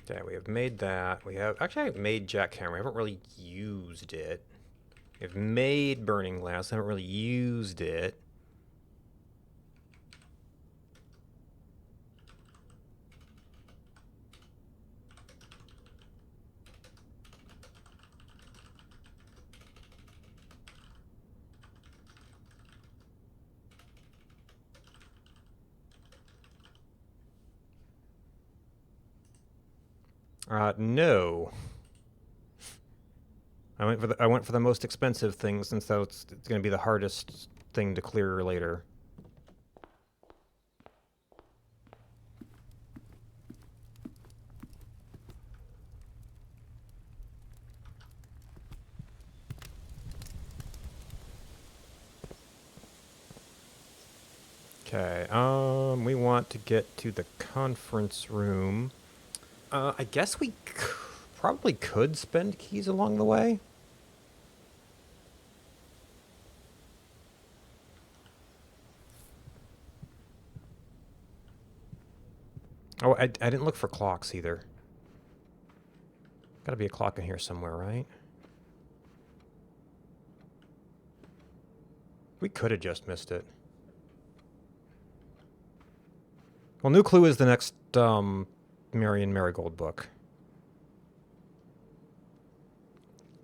Okay, we have made that. We have... actually, I've made jackhammer. We haven't really used it. We've made burning glass. I haven't really used it. No. I went for the most expensive thing since it's going to be the hardest thing to clear later. Okay, we want to get to the conference room. I guess we probably could spend keys along the way. Oh, I didn't look for clocks either. Gotta be a clock in here somewhere, right? We could have just missed it. Well, New Clue is the next Marion Marigold book.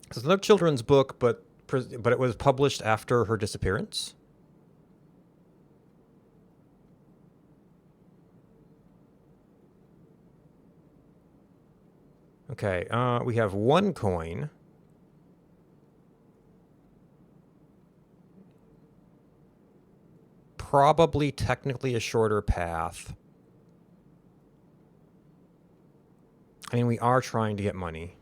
It's another children's book, but it was published after her disappearance. Okay, we have one coin. Probably technically a shorter path. I mean, we are trying to get money.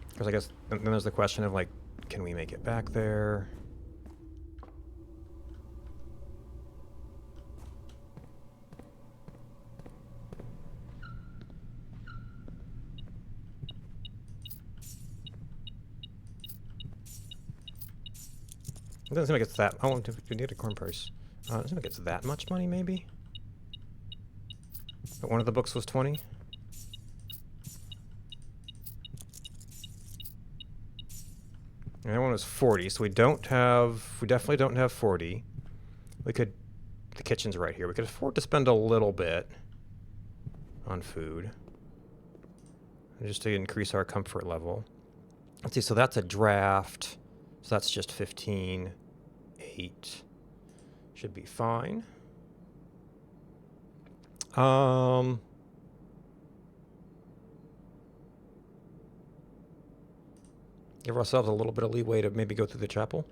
Because I guess then there's the question of, like, can we make it back there? It doesn't seem like it's that... oh, we need a corn price. It doesn't seem like it's that much money, maybe? But one of the books was 20? And that one was 40, so we definitely don't have 40. We could... the kitchen's right here. We could afford to spend a little bit on food. Just to increase our comfort level. Let's see, so that's a draft. So that's just 15. 8. Should be fine. Give ourselves a little bit of leeway to maybe go through the chapel.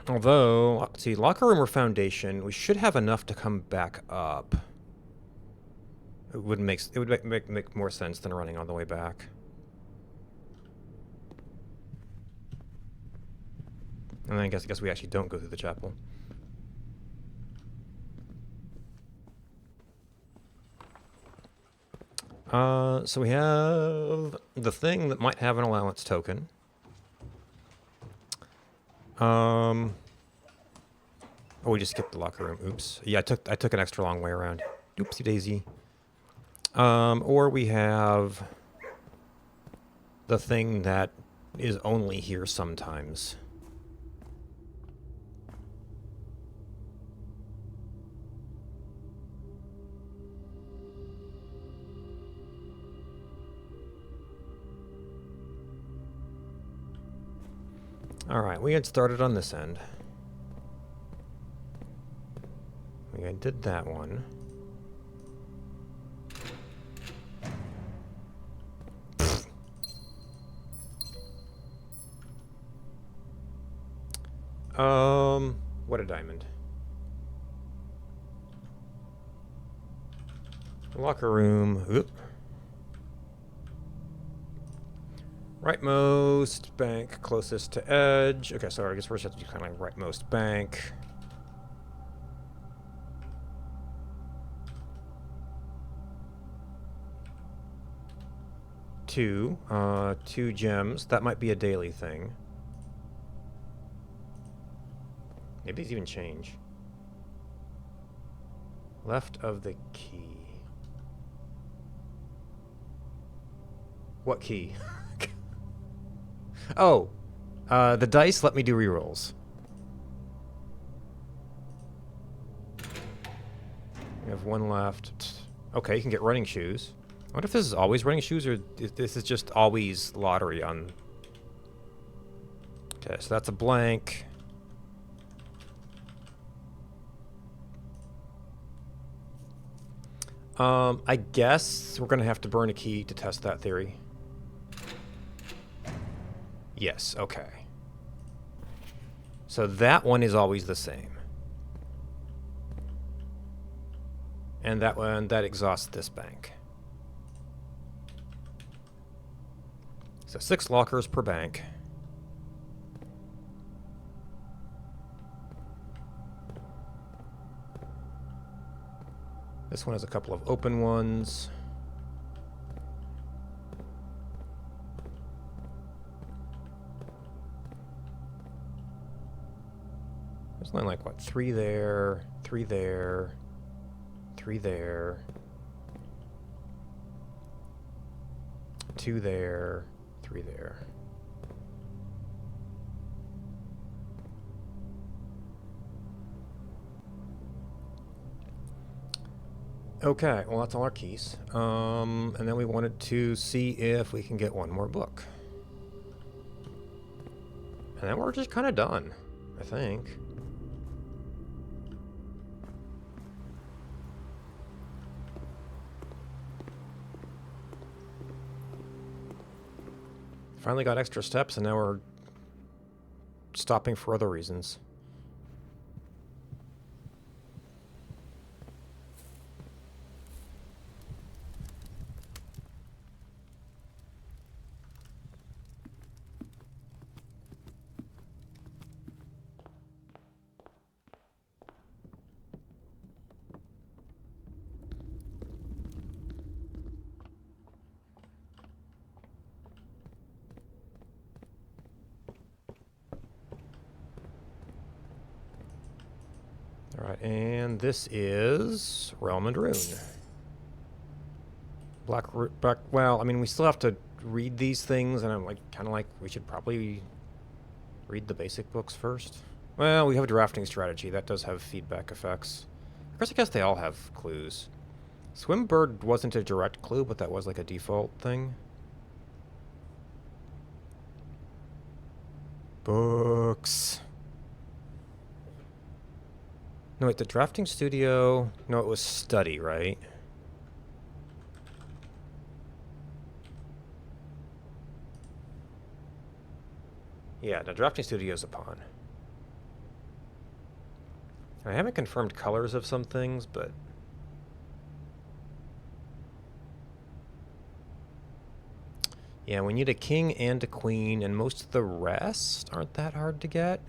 Although, let's see, locker room or foundation, we should have enough to come back up. It would make more sense than running all the way back. And then I guess we actually don't go through the chapel. So we have the thing that might have an allowance token. Oh, we just skipped the locker room. Oops. Yeah, I took an extra long way around. Oopsie daisy. Or we have the thing that is only here sometimes. Alright, we had started on this end. We did that one. What a diamond. Locker room. Oop. Rightmost bank closest to edge. Okay, so I guess we're just have to do kind of like rightmost bank. Two gems. That might be a daily thing. Maybe these even change. Left of the key. What key? Oh, the dice let me do rerolls. We have one left. Okay, you can get running shoes. I wonder if this is always running shoes or if this is just always lottery on... Okay, so that's a blank. I guess we're going to have to burn a key to test that theory. Yes, okay. So that one is always the same. And that one, that exhausts this bank. So 6 lockers per bank. This one has a couple of open ones. There's only like, what, 3 there, 3 there, 3 there, 2 there, 3 there. Okay, well that's all our keys. And then we wanted to see if we can get one more book. And then we're just kind of done, I think. Finally got extra steps, and now we're stopping for other reasons. Alright, and this is Realm and Rune. Black, well, I mean, we still have to read these things, and I'm like, kind of like, we should probably read the basic books first. Well, we have a drafting strategy. That does have feedback effects. I guess they all have clues. Swimbird wasn't a direct clue, but that was like a default thing. Books. No, wait, the drafting studio... No, it was study, right? Yeah, the drafting studio is a pawn. I haven't confirmed colors of some things, but... Yeah, we need a king and a queen, and most of the rest aren't that hard to get.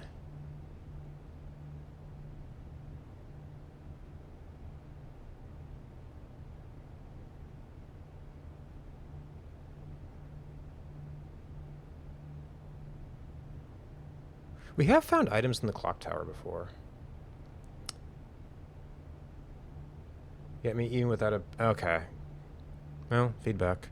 We have found items in the clock tower before. Get me even without a... Okay. Well, feedback.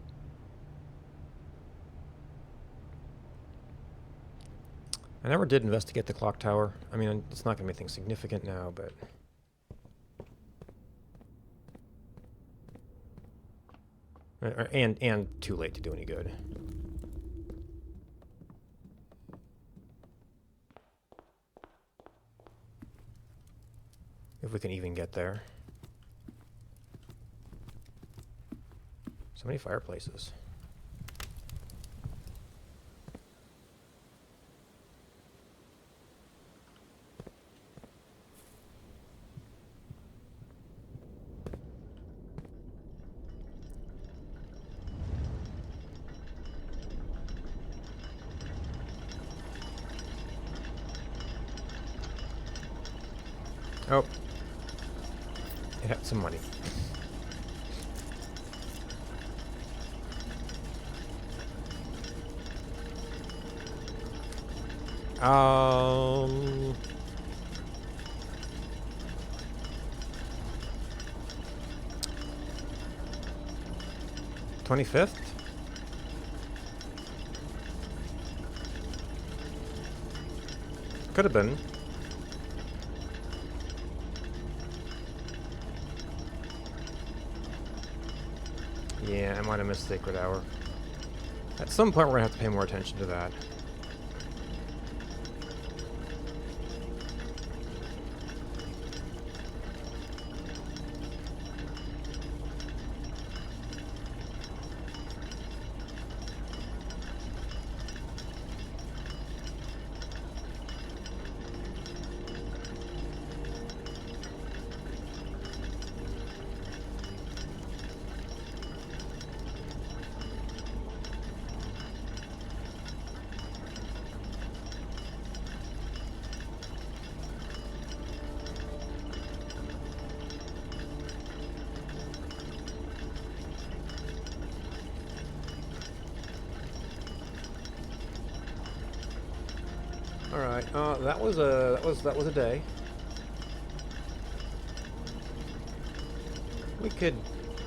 I never did investigate the clock tower. I mean, it's not going to be anything significant now, but... And too late to do any good. If we can even get there. So many fireplaces. Oh. It had some money. Um... 25th? Could have been. Yeah, I might have missed Sacred Hour. At some point, we're gonna have to pay more attention to that. All right. That was a day. We could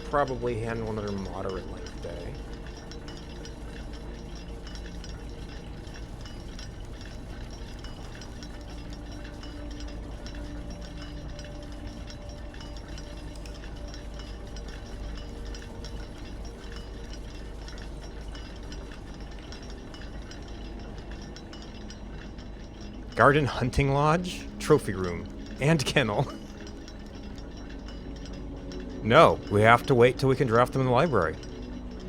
probably handle another moderate length day. Garden Hunting Lodge, Trophy Room, and Kennel. No, we have to wait till we can draft them in the library.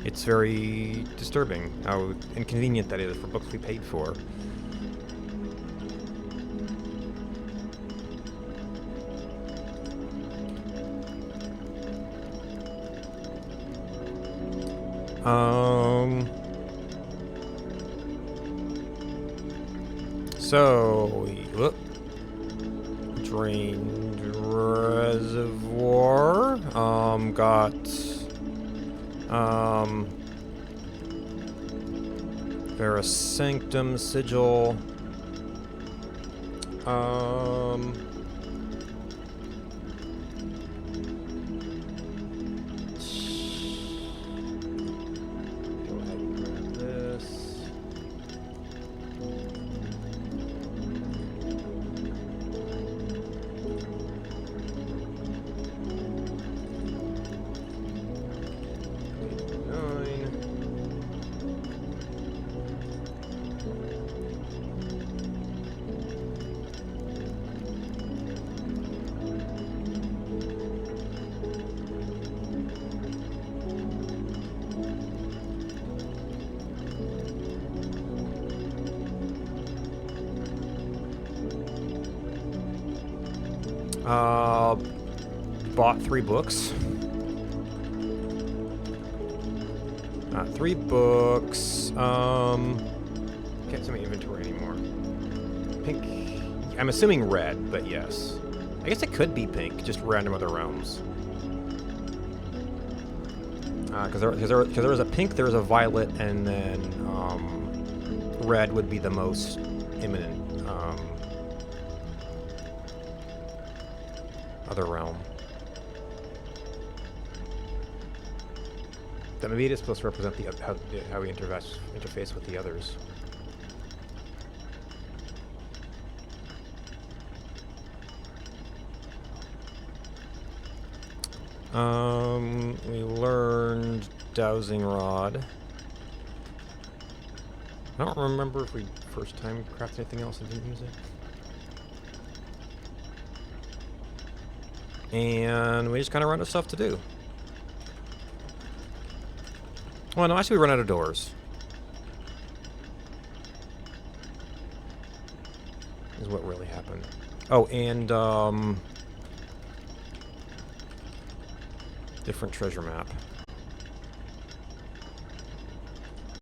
It's very disturbing how inconvenient that is for books we paid for. So we drained reservoir. Got Vera Sanctum sigil. Go ahead and grab this. Bought 3 books. 3 books. Can't see my inventory anymore. Pink. I'm assuming red, but yes. I guess it could be pink, just random other realms. Because there was a pink, there was a violet, and then red would be the most imminent other realm. That maybe it is supposed to represent the how we interface with the others. We learned Dowsing Rod. I don't remember if we first time crafted anything else and didn't use it. And we just kind of run out of stuff to do. Well, no, actually we run out of doors. Is what really happened. Oh, and different treasure map.